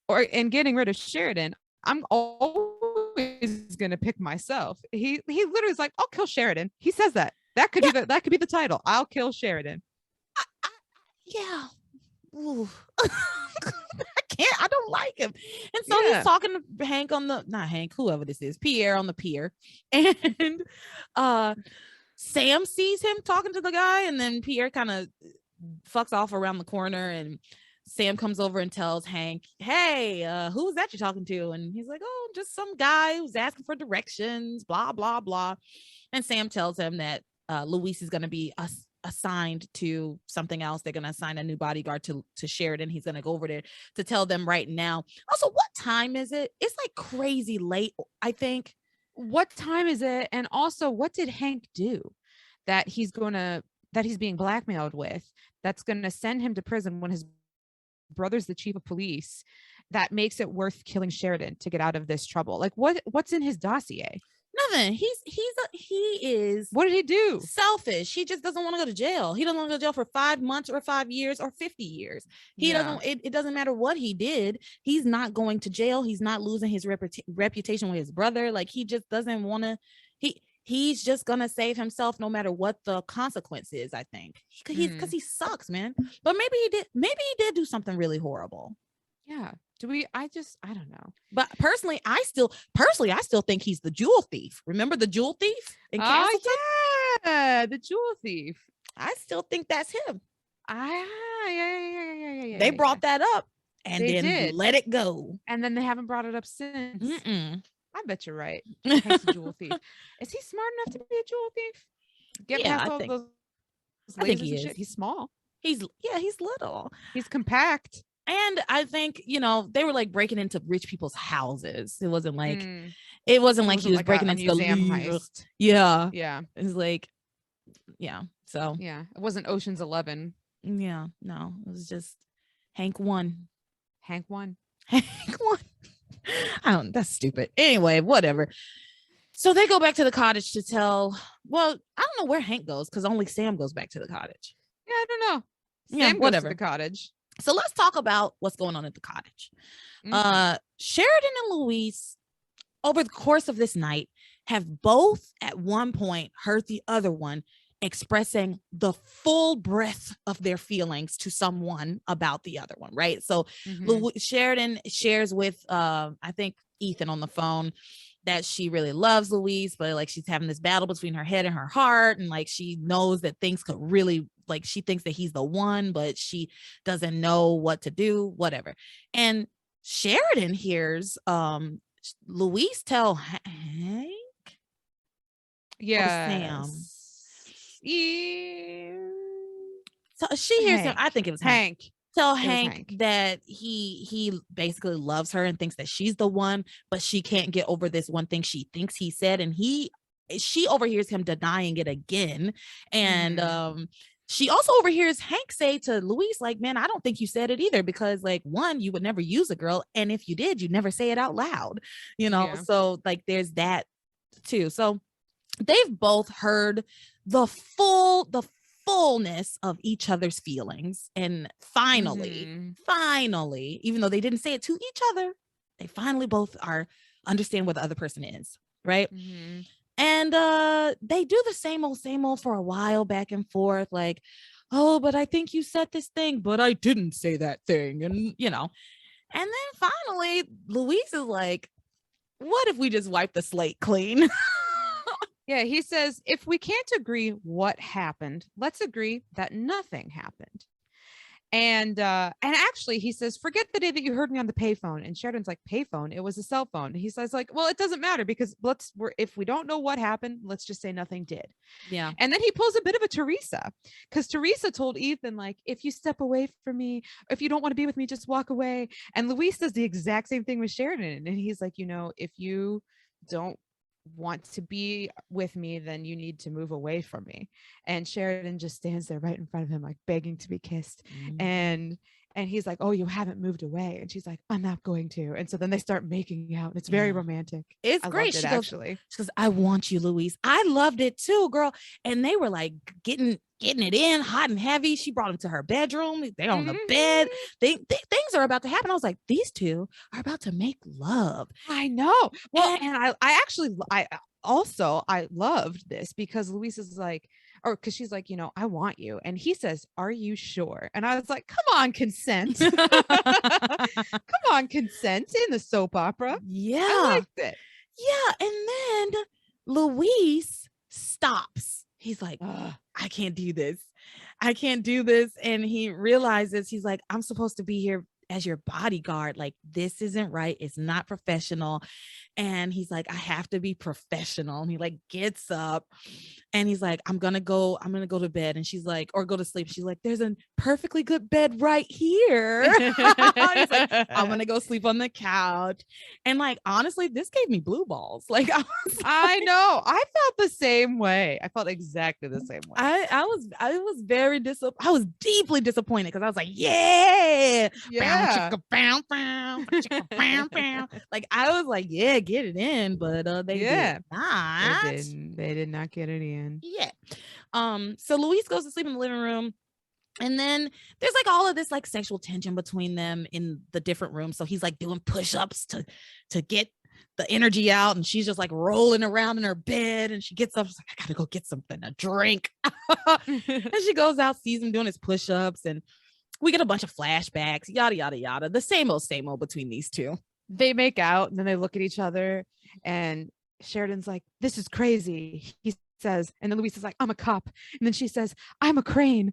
and getting rid of Sheridan, I'm always gonna pick myself. He literally is like, I'll kill Sheridan. He says that could be the title. I'll kill Sheridan. yeah. Ooh. I don't like him. And so he's talking to Hank on the, not Hank, whoever this is, Pierre on the pier. And Sam sees him talking to the guy, and then Pierre kind of fucks off around the corner, and Sam comes over and tells Hank, hey, who's that you're talking to? And he's like, oh, just some guy who's asking for directions, blah, blah, blah. And Sam tells him that Luis is going to be assigned to something else. They're going to assign a new bodyguard to Sheridan. He's going to go over there to tell them right now. Also, what time is it? It's like crazy late, I think. What time is it? And also, what did Hank do that he's being blackmailed with, that's going to send him to prison when his brother's the chief of police, that makes it worth killing Sheridan to get out of this trouble? Like, what's in his dossier? Nothing. He is. What did he do? Selfish. He just doesn't want to go to jail. He doesn't want to go to jail for 5 months or 5 years or 50 years. He doesn't. It doesn't matter what he did. He's not going to jail. He's not losing his reputation with his brother. Like, he just doesn't want to. He's just gonna save himself no matter what the consequence is. I think because he sucks, man. But maybe he did. Maybe he did do something really horrible. Yeah. I don't know. But personally, I still think he's the jewel thief. Remember the jewel thief in Castleton? Yeah, the jewel thief. I still think that's him. Yeah. They brought that up and then let it go. And then they haven't brought it up since. I bet you're right. He's a jewel thief. Is he smart enough to be a jewel thief? Get past all those lasers and shit. He's small. He's little. He's compact. And I think, they were like breaking into rich people's houses. It wasn't like he was breaking into the heist. Yeah. Yeah. It's like, yeah. So yeah, it wasn't Ocean's 11. Yeah, no, it was just Hank won. Hank won. That's stupid. Anyway, whatever. So they go back to the cottage to tell. Well, I don't know where Hank goes because only Sam goes back to the cottage. Yeah, I don't know. Sam goes to the cottage. So let's talk about what's going on at the cottage. Sheridan and Luis, over the course of this night, have both at one point heard the other one expressing the full breadth of their feelings to someone about the other one, right? So Sheridan shares with I think Ethan on the phone that she really loves Luis, but like she's having this battle between her head and her heart, and like she knows that things could really, like she thinks that he's the one, but she doesn't know what to do, whatever. And Sheridan hears Luis tell Hank, yeah, Sam. So she hears him. I think it was Hank. Tell Hank that he basically loves her and thinks that she's the one, but she can't get over this one thing she thinks he said, and she overhears him denying it again. And she also overhears Hank say to Luis, like, man, I don't think you said it either, because like, one, you would never use a girl, and if you did, you'd never say it out loud, so like there's that too. So they've both heard the fullness of each other's feelings, and finally, even though they didn't say it to each other, they finally both understand what the other person is, right? And they do the same old for a while, back and forth, like, oh, but I think you said this thing, but I didn't say that thing, and and then finally Luis is like, what if we just wipe the slate clean? Yeah, he says, if we can't agree what happened, let's agree that nothing happened. And actually, he says, forget the day that you heard me on the payphone. And Sheridan's like, payphone? It was a cell phone. He says, like, well, it doesn't matter, because if we don't know what happened, let's just say nothing did. Yeah. And then he pulls a bit of a Teresa, because Teresa told Ethan, like, if you step away from me, if you don't want to be with me, just walk away. And Luis does the exact same thing with Sheridan. And he's like, if you don't want to be with me, then you need to move away from me. And Sheridan just stands there right in front of him, like begging to be kissed. And he's like, oh, you haven't moved away. And she's like, I'm not going to. And so then they start making out. It's very romantic. It's great. She goes, I want you, Luis. I loved it too, girl. And they were like getting it in hot and heavy. She brought him to her bedroom. They're on the bed. Things are about to happen. I was like, these two are about to make love. I know. Well, and I loved this, because Luis is like, or because she's like, I want you. And he says, are you sure? And I was like, come on, consent. Come on, consent in the soap opera. Yeah. I liked it. Yeah. And then Luis stops. He's like, I can't do this. I can't do this. And he realizes, he's like, I'm supposed to be here as your bodyguard. Like, this isn't right. It's not professional. And he's like, I have to be professional. And he like gets up and he's like, I'm gonna go to bed. And she's like, or go to sleep. She's like, there's a perfectly good bed right here. He's like, I'm gonna go sleep on the couch. And like, honestly, this gave me blue balls. Like, I know. I felt the same way. I felt exactly the same way. I was very I was deeply disappointed because I was like, yeah. Like, I was like, yeah, get it in, but they did not. They did not get it in. Yeah. So Luis goes to sleep in the living room. And then there's like all of this like sexual tension between them in the different rooms. So he's like doing push-ups to get the energy out, and she's just like rolling around in her bed, and she gets up, she's like, I gotta go get something to drink. And she goes out, sees him doing his push-ups, and we get a bunch of flashbacks, yada yada yada. The same old between these two. They make out, and then they look at each other, and Sheridan's like, this is crazy. He says, and then Luis is like, I'm a cop. And then she says, I'm a crane.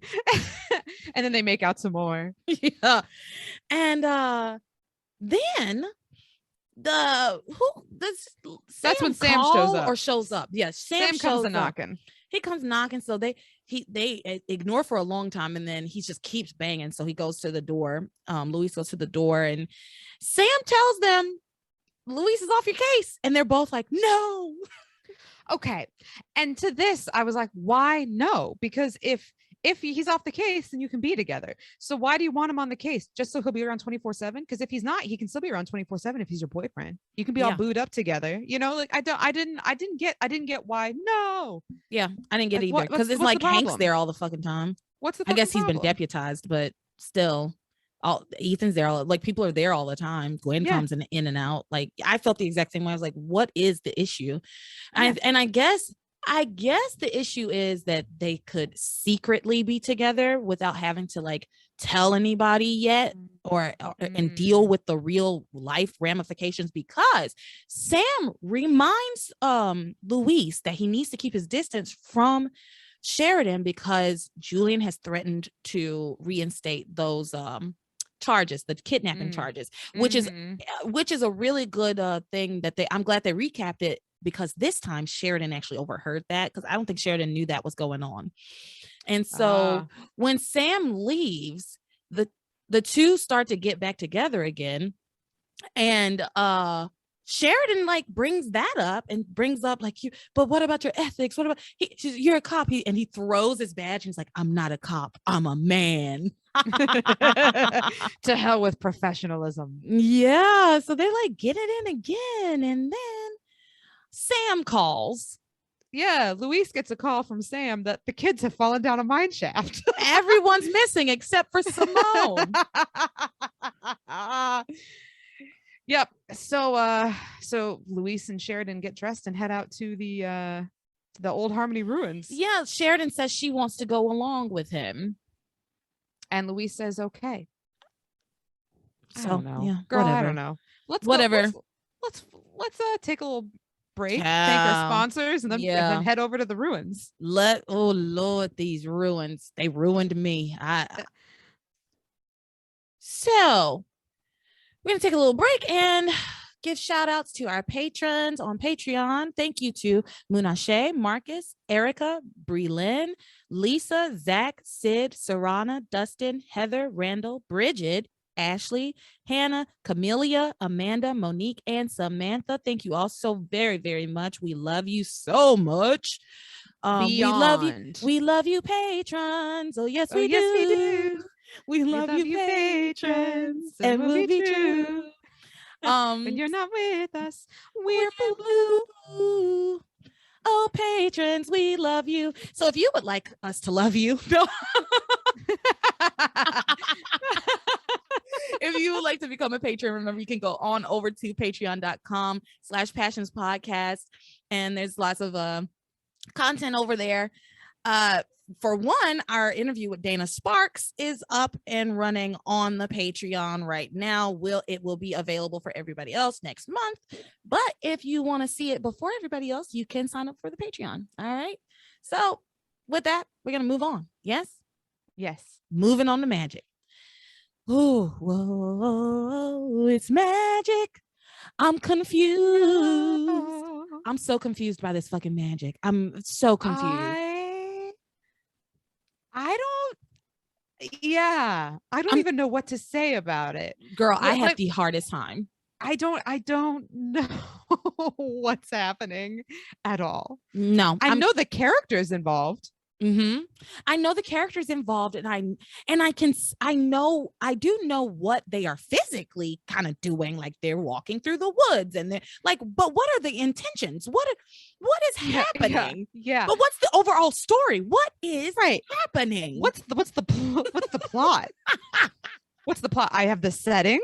And then they make out some more. Yeah. And then that's when Sam shows up. Yes, Sam comes knocking. He comes knocking. So they ignore for a long time, and then he just keeps banging. So he goes to the door. Luis goes to the door, and Sam tells them, Luis is off your case. And they're both like, no. Okay. And to this, I was like, why no? Because if he's off the case, then you can be together. So why do you want him on the case? Just so he'll be around 24/7? Because if he's not, he can still be around 24/7 if he's your boyfriend. You can be all booed up together. Like, I didn't get why. No. Yeah, I didn't get either. Because it's like Hank's there all the fucking time. What's the I guess problem? He's been deputized, but still. Ethan's there, like people are there all the time. Gwen comes in and out. Like, I felt the exact same way. I was like, what is the issue? And I guess the issue is that they could secretly be together without having to like tell anybody yet or and deal with the real life ramifications, because Sam reminds Luis that he needs to keep his distance from Sheridan because Julian has threatened to reinstate those charges, the kidnapping charges, which is a really good thing that I'm glad they recapped it, because this time Sheridan actually overheard that, because I don't think Sheridan knew that was going on. And so when Sam leaves, the two start to get back together again, and Sheridan like brings that up and brings up like, but what about your ethics? What about you're a cop? And he throws his badge and he's like, I'm not a cop, I'm a man. To hell with professionalism. Yeah. So they like get it in again, and then Sam calls. Yeah, Luis gets a call from Sam that the kids have fallen down a mine shaft. Everyone's missing except for Simone. Yep. So Luis and Sheridan get dressed and head out to the Old Harmony ruins. Yeah, Sheridan says she wants to go along with him, and Luis says okay. So I don't know. Yeah, girl, whatever. I don't know. Let's take a little break, thank our sponsors, and then head over to the ruins. Oh Lord, these ruins, they ruined me. So we're gonna take a little break and give shout outs to our patrons on Patreon. Thank you to Munashe, Marcus, Erica, Brelyn, Lisa, Zach, Sid, Sarana, Dustin, Heather, Randall, Bridget, Ashley, Hannah, Camelia, Amanda, Monique, and Samantha. Thank you all so very, very much. We love you so much. We love you. We love you, patrons. Oh, yes, we do. We love you, patrons. And we'll be true. When you're not with us, we're blue. Oh, patrons, we love you. So if you would like us to love you, if you would like to become a patron, remember you can go on over to patreon.com/passionspodcast, and there's lots of content over there. For one, our interview with Dana Sparks is up and running on the Patreon right now. It will be available for everybody else next month. But if you want to see it before everybody else, you can sign up for the Patreon. All right. So with that, we're going to move on. Yes? Yes. Moving on to magic. Oh, whoa, it's magic. I'm confused. I'm so confused by this fucking magic. I'm so confused. I don't even know what to say about it. Girl, I have the hardest time. I don't know what's happening at all. No. I know the characters involved. Mm-hmm. I know the characters involved, and I do know what they are physically kind of doing, like they're walking through the woods and they're like, but what are the intentions? What is happening? Yeah. But what's the overall story? What is happening? What's the plot? What's the plot? I have the setting.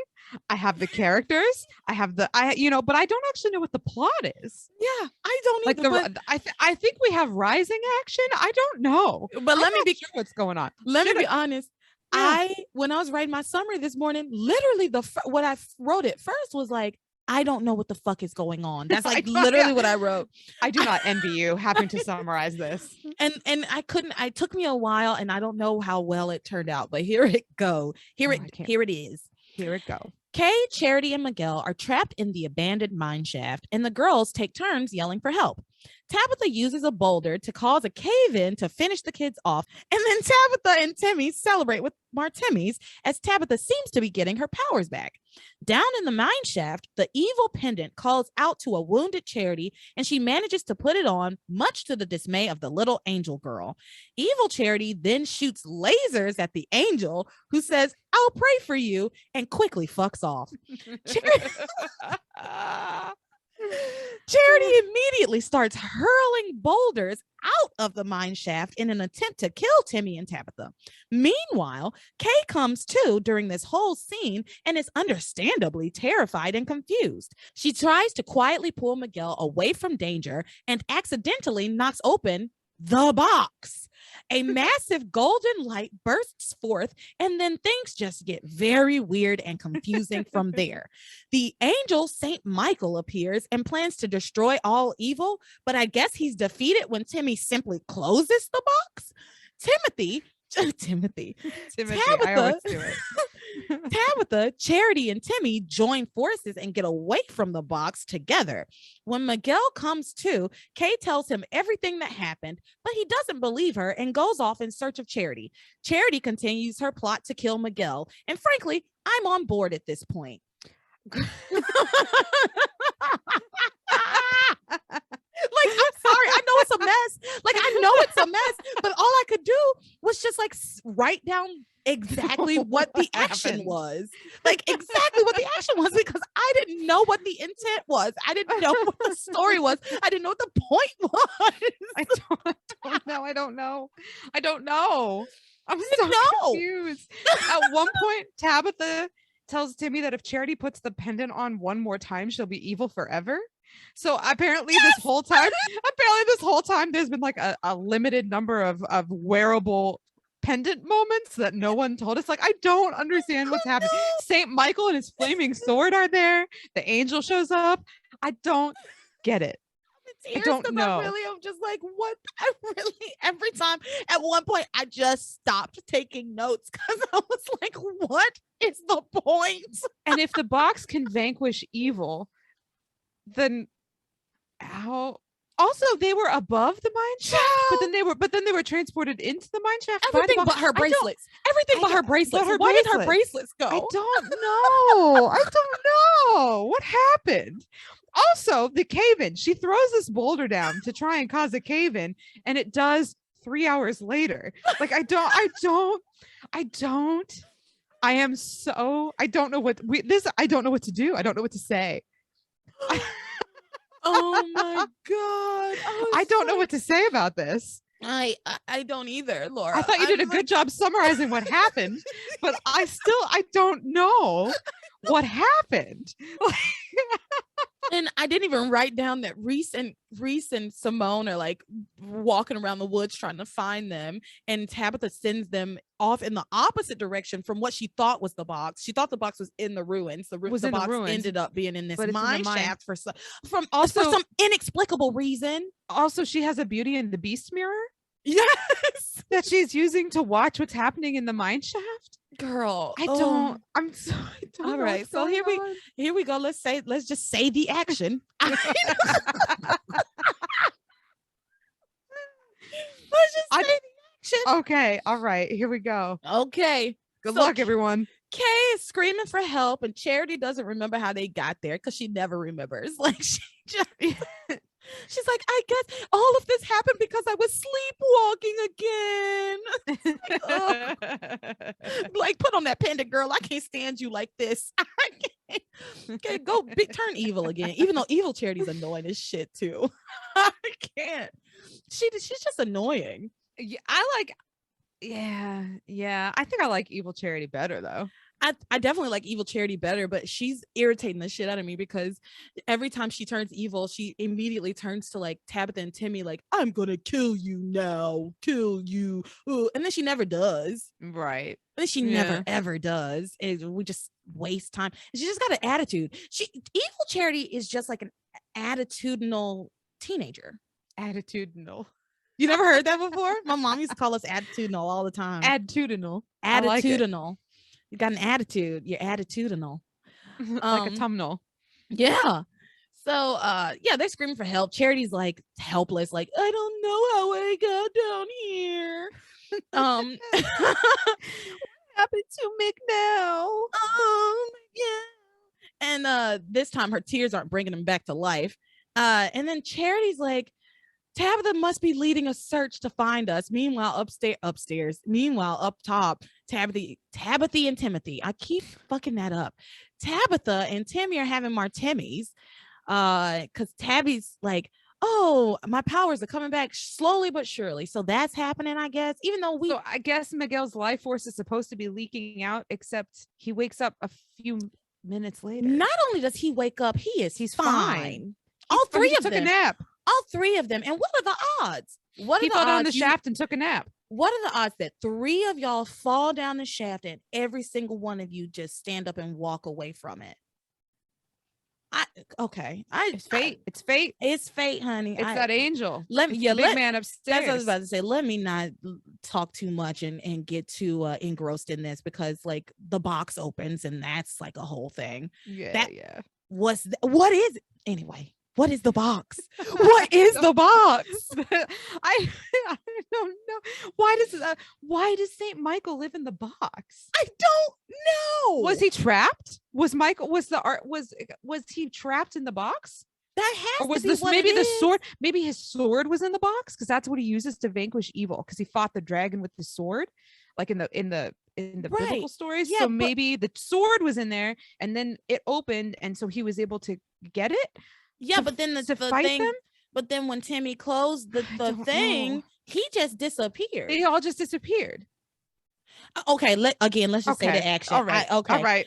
I have the characters. I have but I don't actually know what the plot is. Yeah, I don't either. I think we have rising action. I don't know. But let me be sure what's going on. Let me be honest. Yeah. When I was writing my summary this morning, literally what I wrote it first was like, I don't know what the fuck is going on. That's like literally what I wrote. I do not envy you having to summarize this. And it took me a while, and I don't know how well it turned out, but here it go. Here it is. Here it go. Kay, Charity, and Miguel are trapped in the abandoned mine shaft, and the girls take turns yelling for help. Tabitha uses a boulder to cause a cave-in to finish the kids off, and then Tabitha and Timmy celebrate with martinis as Tabitha seems to be getting her powers back. Down in the mine shaft, the evil pendant calls out to a wounded Charity, and she manages to put it on, much to the dismay of the little angel girl. Evil Charity then shoots lasers at the angel, who says, "I'll pray for you," and quickly fucks off. Charity immediately starts hurling boulders out of the mine shaft in an attempt to kill Timmy and Tabitha. Meanwhile, Kay comes to during this whole scene and is understandably terrified and confused. She tries to quietly pull Miguel away from danger and accidentally knocks open the box. A massive golden light bursts forth, and then things just get very weird and confusing from there. The angel Saint Michael appears and plans to destroy all evil, but I guess he's defeated when Timmy simply closes the box. Tabitha, Charity, and Timmy join forces and get away from the box together. When Miguel comes to, Kay tells him everything that happened, but he doesn't believe her and goes off in search of Charity. Charity continues her plot to kill Miguel, and frankly, I'm on board at this point. Like, I'm sorry, I know it's a mess. Like, I know it's a mess, but all I could do was just like write down exactly what the action was. Like, exactly what the action was, because I didn't know what the intent was. I didn't know what the story was. I didn't know what the point was. I don't know. I'm so confused. At one point, Tabitha tells Timmy that if Charity puts the pendant on one more time, she'll be evil forever. So apparently this whole time there's been like a limited number of wearable pendant moments that no one told us. Like, I don't understand what's happening. Saint Michael and his flaming sword are there. The angel shows up. I don't get it. I don't know. I'm just like, what? I really, every time, at one point, I just stopped taking notes because I was like, what is the point? And if the box can vanquish evil, then how? Also, they were above the mine shaft, but then they were transported into the mine shaft. Everything but her bracelets. Everything but her bracelets. Why did her bracelets go? I don't know. I don't know what happened. Also, the cave-in. She throws this boulder down to try and cause a cave-in, and it does 3 hours later. Like, I don't know what to do. I don't know what to say. Oh my God. I don't know what to say about this. I don't either, Laura. I thought you did a good job summarizing what happened, but I don't know what happened. And I didn't even write down that Reese and Simone are like walking around the woods trying to find them, and Tabitha sends them off in the opposite direction from what she thought was the box. She thought the box was in the ruins. The box ended up being in this mine shaft for some inexplicable reason. Also, she has a Beauty and the Beast mirror. Yes, that she's using to watch what's happening in the mine shaft. Girl, I'm sorry. All right, so here we go. Let's just say the action. Let's just say the action. Okay, all right, here we go. Okay, good luck, everyone. Kay is screaming for help, and Charity doesn't remember how they got there because she never remembers. Like she's like, I guess all of this happened because I was sleepwalking again. Like, put on that pendant, girl. I can't stand you like this. I can't. Okay, go turn evil again. Even though evil Charity's annoying as shit too. I can't. She's just annoying. Yeah, I think I like evil Charity better though. I definitely like evil Charity better, but she's irritating the shit out of me because every time she turns evil, she immediately turns to like Tabitha and Timmy, like, I'm gonna kill you now, kill you. Ooh. And then she never does. Right. And then she never ever does. We just waste time. She just got an attitude. Evil Charity is just like an attitudinal teenager. Attitudinal. You never heard that before? My mom used to call us attitudinal all the time. Attitudinal. Attitudinal. You got an attitude. You're attitudinal. Like a tumnal. Yeah. So they're screaming for help. Charity's like helpless, like, I don't know how I got down here. What happened to Mick now? Yeah. And this time her tears aren't bringing him back to life. And then Charity's like, Tabitha must be leading a search to find us. Meanwhile, upstairs. Meanwhile, up top, Tabitha and Timothy. I keep fucking that up. Tabitha and Timmy are having martinis. Because Tabby's like, oh, my powers are coming back slowly but surely. So that's happening, I guess. Even though So I guess Miguel's life force is supposed to be leaking out, except he wakes up a few minutes later. Not only does he wake up, he's fine. All three of them took a nap. All three of them. And what are the odds? He fell down the shaft and took a nap. What are the odds that three of y'all fall down the shaft and every single one of you just stand up and walk away from it? It's fate. It's fate. It's fate, honey. It's that angel. Big man upstairs. That's what I was about to say. Let me not talk too much and get too engrossed in this, because like the box opens and that's like a whole thing. What is it? Anyway, what is the box? What is the box? I don't know. Why does Saint Michael live in the box? I don't know. Was he trapped? Was he trapped in the box? That has or was to be this what maybe it the is. sword? Maybe his sword was in the box because that's what he uses to vanquish evil. Because he fought the dragon with the sword, like in the biblical stories. Yeah, so maybe the sword was in there, and then it opened, and so he was able to get it. Yeah, but then the thing. Them? But then when Timmy closed the thing, he just disappeared. They all just disappeared. Okay, let's just say the action. All right. Okay.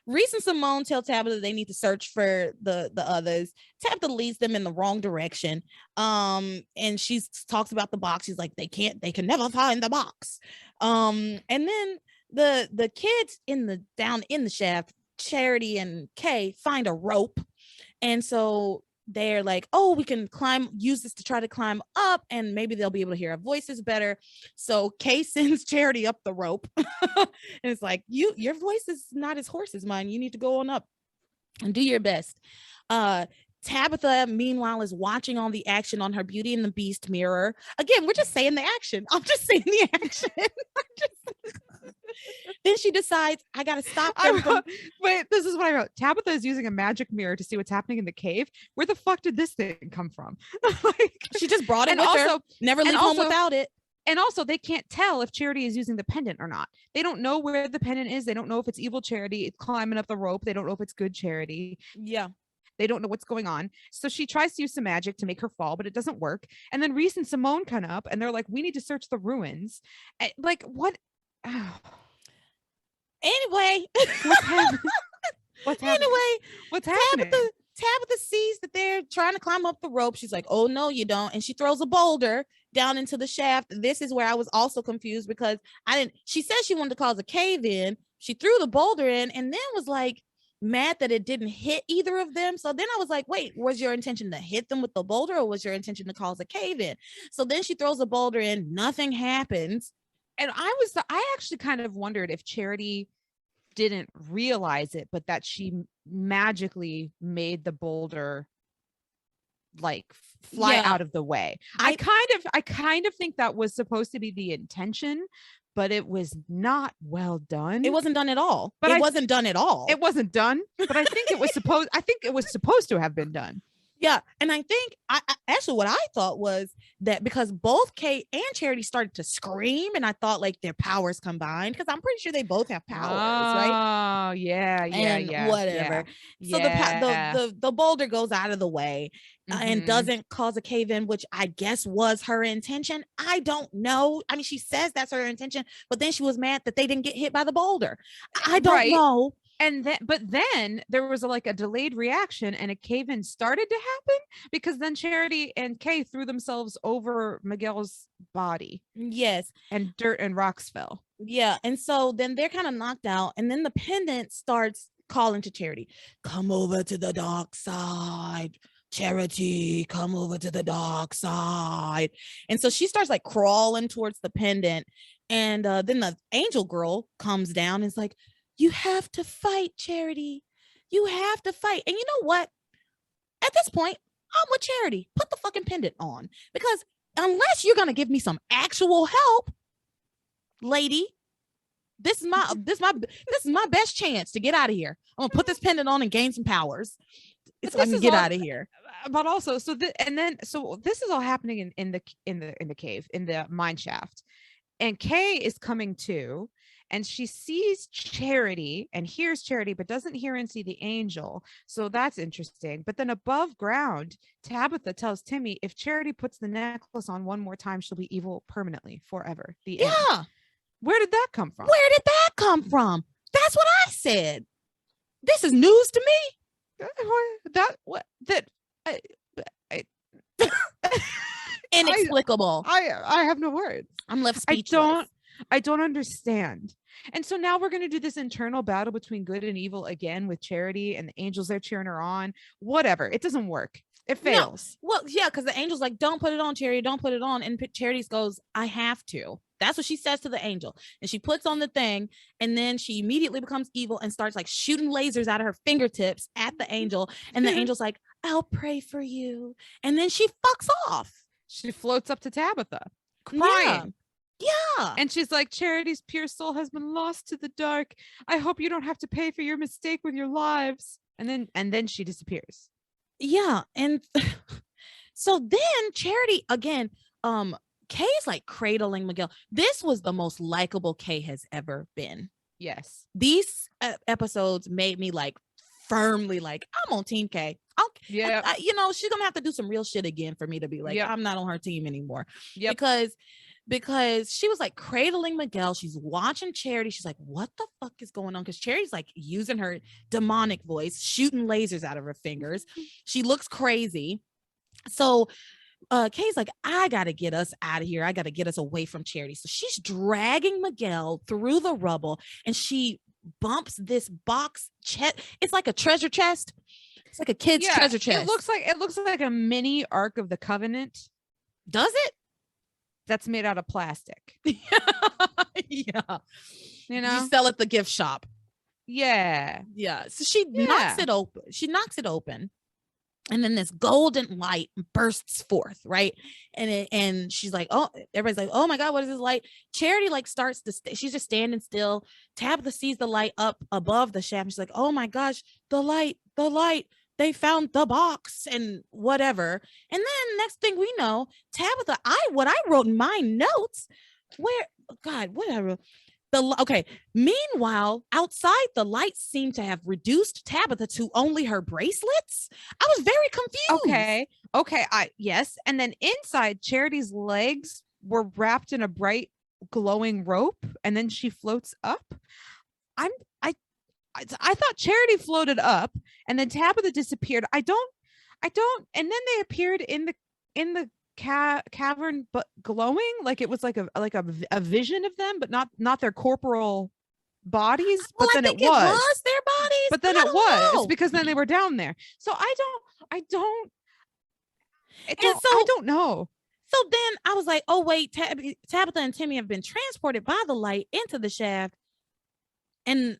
Reese and Simone tell Tabitha they need to search for the others. Tabitha leads them in the wrong direction. And she talks about the box. She's like, they can never find the box. And then the kids down in the shaft, Charity and Kay, find a rope. And so they're like, oh, we can use this to try to climb up, and maybe they'll be able to hear our voices better. So Kay sends Charity up the rope. And it's like, your voice is not as hoarse as mine. You need to go on up and do your best. Tabitha, meanwhile, is watching all the action on her Beauty and the Beast mirror. Again, we're just saying the action. I'm just saying the action. Then she decides, I gotta stop them. Wait, this is what I wrote. Tabitha is using a magic mirror to see what's happening in the cave. Where the fuck did this thing come from? She just brought it with her. Never leave home without it. And also, they can't tell if Charity is using the pendant or not. They don't know where the pendant is. They don't know if it's evil Charity. It's climbing up the rope. They don't know if it's good Charity. Yeah. They don't know what's going on. So she tries to use some magic to make her fall, but it doesn't work. And then Reese and Simone come up and they're like, we need to search the ruins. Like, what? Oh. Anyway. What's happening? What's happening? Tabitha sees that they're trying to climb up the rope. She's like, oh no, you don't. And she throws a boulder down into the shaft. This is where I was also confused because she said she wanted to cause a cave in. She threw the boulder in and then was like mad that it didn't hit either of them. So then I was like, wait, was your intention to hit them with the boulder or was your intention to cause a cave in? So then she throws a boulder in, nothing happens. And I actually kind of wondered if Charity didn't realize it, but that she magically made the boulder like fly out of the way. I kind of think that was supposed to be the intention, but it was not well done. It wasn't done at all. But it wasn't done at all. It wasn't done, but I think it was supposed to have been done. Yeah. And I think actually what I thought was that because both Kate and Charity started to scream and I thought like their powers combined, because I'm pretty sure they both have powers, right? Oh, yeah. Whatever. Yeah. So the boulder goes out of the way and doesn't cause a cave in, which I guess was her intention. I don't know. I mean, she says that's her intention, but then she was mad that they didn't get hit by the boulder. I don't know. And then there was a delayed reaction and a cave-in started to happen because then Charity and Kay threw themselves over Miguel's body. Yes. And dirt and rocks fell. Yeah. And so then they're kind of knocked out. And then the pendant starts calling to Charity, come over to the dark side. Charity, come over to the dark side. And so she starts like crawling towards the pendant. And then the angel girl comes down and is like, you have to fight, Charity. You have to fight. And you know what? At this point, I'm with Charity. Put the fucking pendant on. Because unless you're going to give me some actual help, lady, this is my best chance to get out of here. I'm going to put this pendant on and gain some powers so I can get out of here. But also, so this is all happening in the cave, in the mine shaft. And Kay is coming too. And she sees Charity and hears Charity, but doesn't hear and see the angel. So that's interesting. But then above ground, Tabitha tells Timmy, if Charity puts the necklace on one more time, she'll be evil permanently, forever. The end. Where did that come from? Where did that come from? That's what I said. This is news to me. Inexplicable. I have no words. I'm left speechless. I don't understand. And so now we're going to do this internal battle between good and evil again with Charity and the angels. They're cheering her on. Whatever. It doesn't work. It fails. No. Well, yeah, because the angel's like, don't put it on, Charity. Don't put it on. And Charity goes, I have to. That's what she says to the angel. And she puts on the thing. And then she immediately becomes evil and starts like shooting lasers out of her fingertips at the angel. And the angel's like, I'll pray for you. And then she fucks off. She floats up to Tabitha, crying. Yeah. And she's like, Charity's pure soul has been lost to the dark. I hope you don't have to pay for your mistake with your lives. And then she disappears. Yeah. And so then Charity again, Kay is like cradling Miguel. This was the most likable Kay has ever been. Yes. These episodes made me like firmly like, I'm on Team Kay. Yeah. She's gonna have to do some real shit again for me to be like, I'm not on her team anymore. Yeah. Because she was like cradling Miguel. She's watching Charity. She's like, what the fuck is going on? Because Charity's like using her demonic voice, shooting lasers out of her fingers. She looks crazy. So Kay's like, I got to get us out of here. I got to get us away from Charity. So she's dragging Miguel through the rubble and she bumps this box chest. It's like a treasure chest. It's like a kid's treasure chest. It looks like a mini Ark of the Covenant. Does it? That's made out of plastic. Yeah. You sell at the gift shop. Yeah. Yeah. So she knocks it open. And then this golden light bursts forth, right? And she's like, oh, everybody's like, oh my God, what is this light? Charity like starts to she's just standing still. Tabitha sees the light up above the shaft. She's like, oh my gosh, the light. They found the box and whatever. And then next thing we know, Tabitha, what I wrote in my notes, meanwhile, outside the lights seem to have reduced Tabitha to only her bracelets. I was very confused. Okay. Yes. And then inside, Charity's legs were wrapped in a bright glowing rope and then she floats up. I thought Charity floated up and then Tabitha disappeared. I don't, and then they appeared in the cavern, but glowing, like it was like a vision of them, but not their corporal bodies. Well, but then it was their bodies, but then it was because then they were down there. So I don't know. So then I was like, oh wait, Tabitha and Timmy have been transported by the light into the shaft, and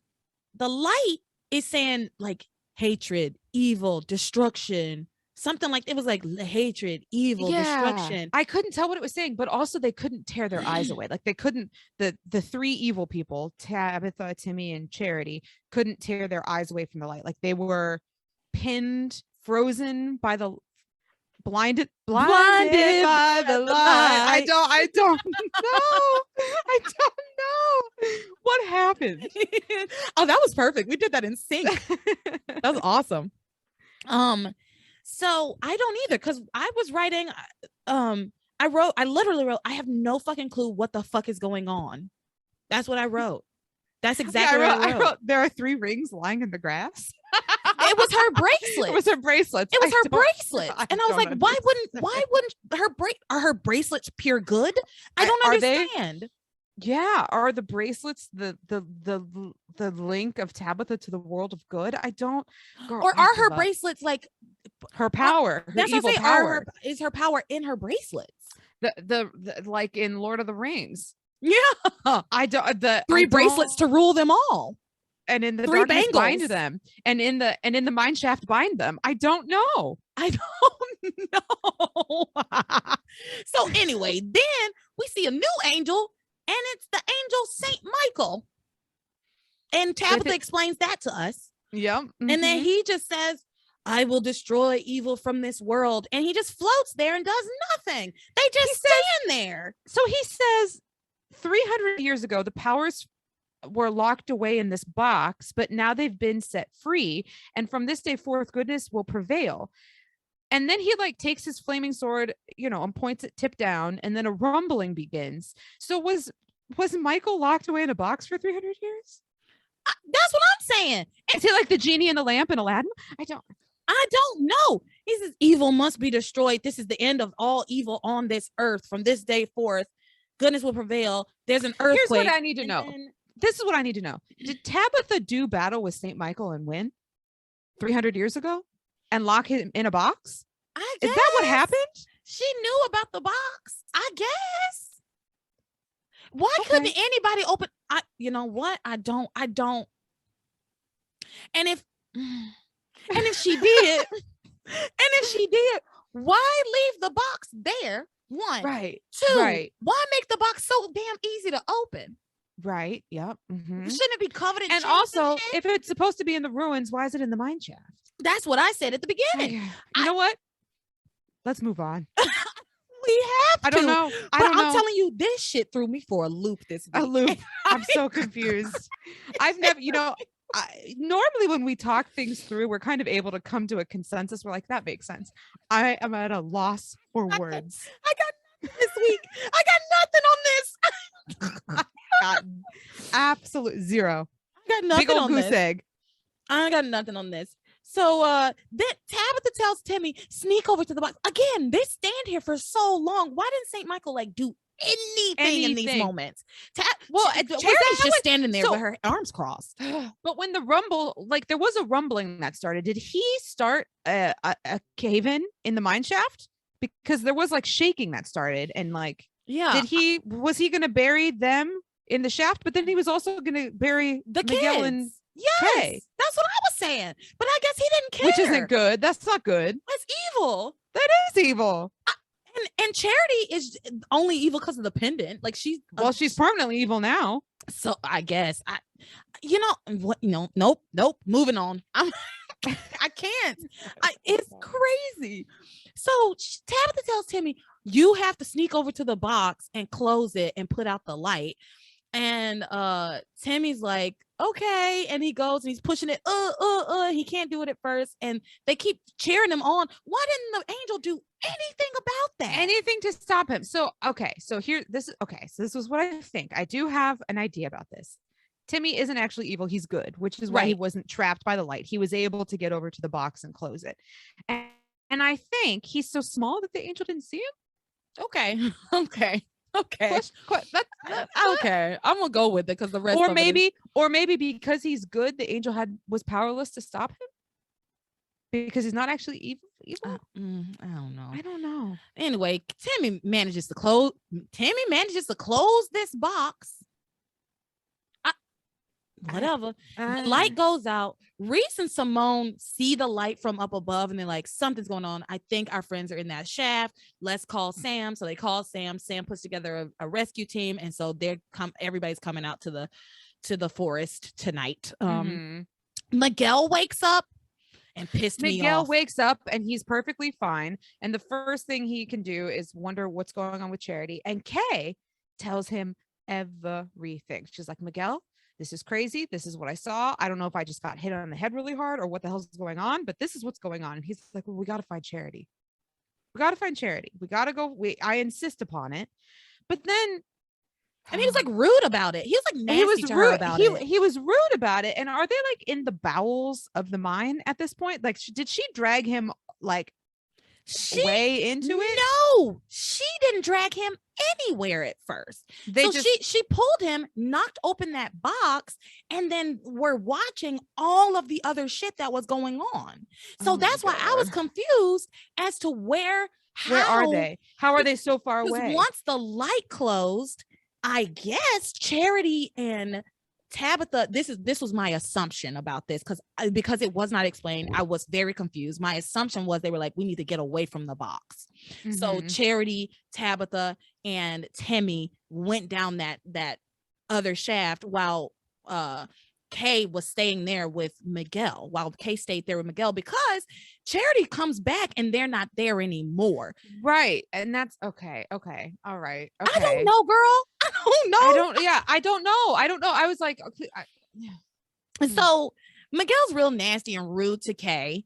the light is saying like hatred, evil, destruction, something like it was like hatred, evil, destruction. I couldn't tell what it was saying, but also they couldn't tear their eyes away. Like they couldn't, the three evil people, Tabitha, Timmy, and Charity, couldn't tear their eyes away from the light. Like they were pinned, frozen by the blinded by the light. I don't know. I don't know what happened. Oh, that was perfect. We did that in sync. That was awesome. So I don't either, because I was writing, I literally wrote, I have no fucking clue what the fuck is going on. That's what I wrote. That's exactly what I wrote. There are 3 rings lying in the grass. It was her bracelet. It was her bracelets. It was her bracelet. And I was like, why wouldn't are her bracelets pure good? I don't understand. Yeah, are the bracelets the link of Tabitha to the world of good? I don't. Girl, or are her bracelets like her power? Her that's evil power. Is her power in her bracelets? The like in Lord of the Rings. Yeah, I don't. The 3 bracelets to rule them all, and in the 3 darkness bind them, and in the mine shaft bind them. I don't know. So anyway, then we see a new angel. And it's the angel Saint Michael. And Tabitha explains that to us. Yep. Mm-hmm. And then he just says, I will destroy evil from this world. And he just floats there and does nothing. They just stand there. So he says 300 years ago, the powers were locked away in this box, but now they've been set free. And from this day forth, goodness will prevail. And then he like takes his flaming sword, and points it tip down, and then a rumbling begins. So was Michael locked away in a box for 300 years? That's what I'm saying. Is he like the genie in the lamp in Aladdin? I don't know. He says evil must be destroyed. This is the end of all evil on this earth. From this day forth, goodness will prevail. There's an earthquake. Here's what I need to know. This is what I need to know. Did Tabitha do battle with Saint Michael and win 300 years ago? And lock him in a box? I guess. Is that what happened? She knew about the box, I guess. Why couldn't anybody open? You know what? I don't. And if she did, why leave the box there? 1, right? 2, right. Why make the box so damn easy to open? Right. Yep. Mm-hmm. Shouldn't it be covered in? And also, if it's supposed to be in the ruins, why is it in the mine shaft? That's what I said at the beginning. You know what? Let's move on. We have to. I don't know. I'm telling you, this shit threw me for a loop this week. A loop. I'm so confused. I've never, normally when we talk things through, we're kind of able to come to a consensus. We're like, that makes sense. I am at a loss for words. I got nothing this week. I got nothing on this. I got absolute 0. I got nothing Big old on goose this. egg. I got nothing on this. So then Tabitha tells Timmy, sneak over to the box. Again, they stand here for so long. Why didn't Saint Michael do anything in these moments? Charity's just standing there with her arms crossed. But when the rumble, there was a rumbling that started. Did he start a cave-in the mine shaft? Because there was shaking that started, and was he going to bury them in the shaft? But then he was also going to bury the Miguel kids. and Yes, Kay. That's what I was saying. But I guess he didn't care. Which isn't good. That's not good. That's evil. That is evil. And Charity is only evil because of the pendant. She's permanently evil now. So I guess nope. Moving on. I can't. It's crazy. So Tabitha tells Timmy, you have to sneak over to the box and close it and put out the light. And Timmy's like, okay, and he goes and he's pushing it. He can't do it at first, and they keep cheering him on. Why didn't the angel do anything about that? Anything to stop him? So this is what I think. I do have an idea about this. Timmy isn't actually evil. He's good, which is why he wasn't trapped by the light. He was able to get over to the box and close it. And I think he's so small that the angel didn't see him. Okay. Okay. Okay. I'm gonna go with it because the rest or of maybe because he's good, the angel was powerless to stop him because he's not actually evil. I don't know. I don't know. Anyway, Timmy manages to close this box. Whatever. The light goes out. Reese and Simone see the light from up above and they're like, something's going on. I think our friends are in that shaft. Let's call Sam. So they call Sam. Sam puts together a rescue team. And so everybody's coming out to the forest tonight. Miguel wakes up and pissed me off. Miguel wakes up and he's perfectly fine. And the first thing he can do is wonder what's going on with Charity. And Kay tells him everything. She's like, Miguel, this is crazy. This is what I saw. I don't know if I just got hit on the head really hard or what the hell's going on, but this is what's going on. And he's like, well, we got to find Charity. We got to go. I insist upon it. But then, and he was like rude about it. He was like nasty to her about it. He was rude about it. And are they like in the bowels of the mine at this point? Like, did she drag him like way into it? No, she didn't drag him anywhere at first. She pulled him, knocked open that box, and then we're watching all of the other shit that was going on. So that's why I was confused as to where are they? How are they so far away? Once the light closed, I guess Charity and Tabitha, this was my assumption about this because it was not explained. I was very confused. My assumption was they were like, we need to get away from the box. So Charity, Tabitha, and Timmy went down that other shaft while Kay was staying there with Miguel. While Kay stayed there with Miguel because Charity comes back and they're not there anymore. Right, and that's okay. All right. Okay. I don't know, girl. I don't know. I don't know. I was like, okay. So Miguel's real nasty and rude to Kay,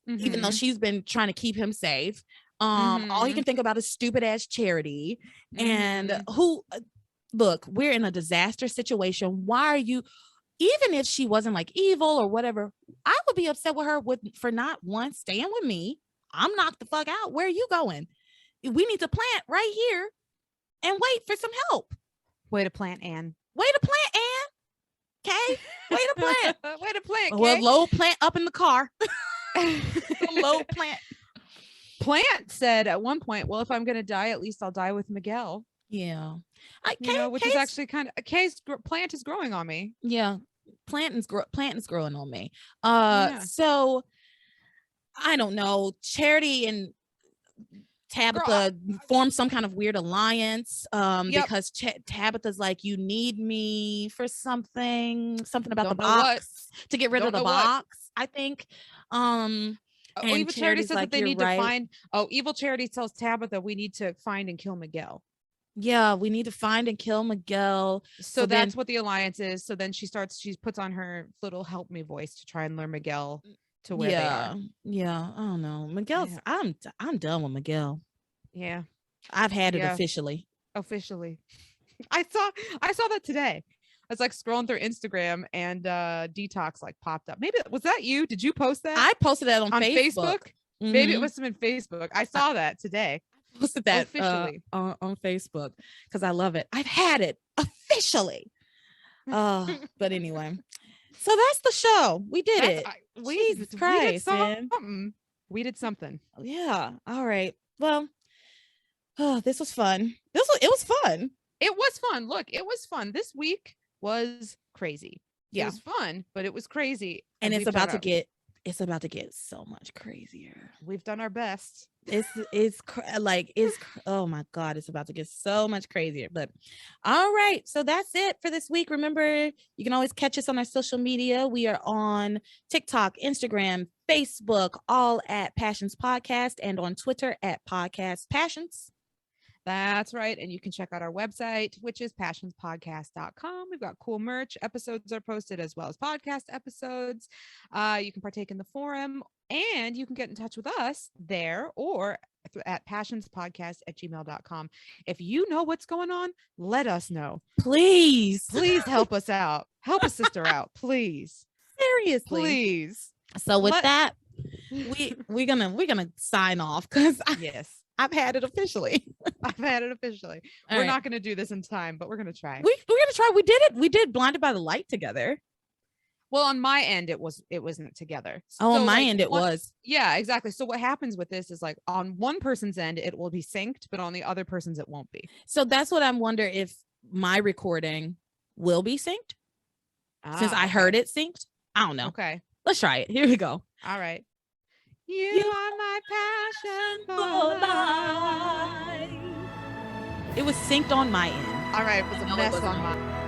even though she's been trying to keep him safe. All he can think about is stupid ass Charity. And look, we're in a disaster situation. Why are you, even if she wasn't like evil or whatever, I would be upset with her for not staying with me. I'm knocked the fuck out. Where are you going? We need to plant right here and wait for some help. Way to plant, Anne. Way to plant, Anne. Okay. Way to plant. Way to plant. Kay. Well, low plant up in the car. Low plant. Plant said at one point, well, if I'm going to die, at least I'll die with Miguel. Yeah. Which is actually kind of Kay's plant is growing on me. Yeah. Plant is growing on me. So I don't know. Charity and Tabitha formed some kind of weird alliance because Tabitha's like, you need me for something about the box to get rid of the box. I think. Evil Charity says that they need to find. Evil Charity tells Tabitha we need to find and kill Miguel. Yeah, we need to find and kill Miguel. So that's what the alliance is. So then she puts on her little help me voice to try and lure Miguel to where they are. Yeah. I don't know. Miguel's I'm done with Miguel. Yeah. I've had it officially. I saw that today. I was like scrolling through Instagram and Detox like popped up. Maybe was that you? Did you post that? I posted that on Facebook. Maybe it must have been Facebook. I saw that today. Posted that officially on Facebook because I love it. I've had it officially. But anyway, so that's the show. We did it. Jesus Christ, man. We did something. Yeah. All right. Well, this was fun. It was fun. It was fun. Look, it was fun. This week was crazy. Yeah. It was fun, but it was crazy. And it's about to get so much crazier. We've done our best. Oh my God, it's about to get so much crazier. But all right, so that's it for this week. Remember, you can always catch us on our social media. We are on TikTok, Instagram, Facebook, all at Passions Podcast, and on Twitter at Podcast Passions. That's right. And you can check out our website, which is passionspodcast.com. We've got cool merch. Episodes are posted as well as podcast episodes. You can partake in the forum and you can get in touch with us there or at passionspodcast@gmail.com. If you know what's going on, let us know. Please help us out. Help a sister out, please. Seriously, please. So with that, we're gonna sign off because I've had it officially. We're not gonna do this in time, but we're gonna try. We're gonna try. We did it. We did Blinded by the Light together. Well, on my end, it wasn't together. So on my end, it was. Yeah, exactly. So what happens with this is like on one person's end, it will be synced, but on the other person's, it won't be. So that's what I'm wondering, if my recording will be synced since I heard it synced. I don't know. Okay. Let's try it. Here we go. All right. You are my passion for life. It was synced on my end. All right. It was a mess on mine.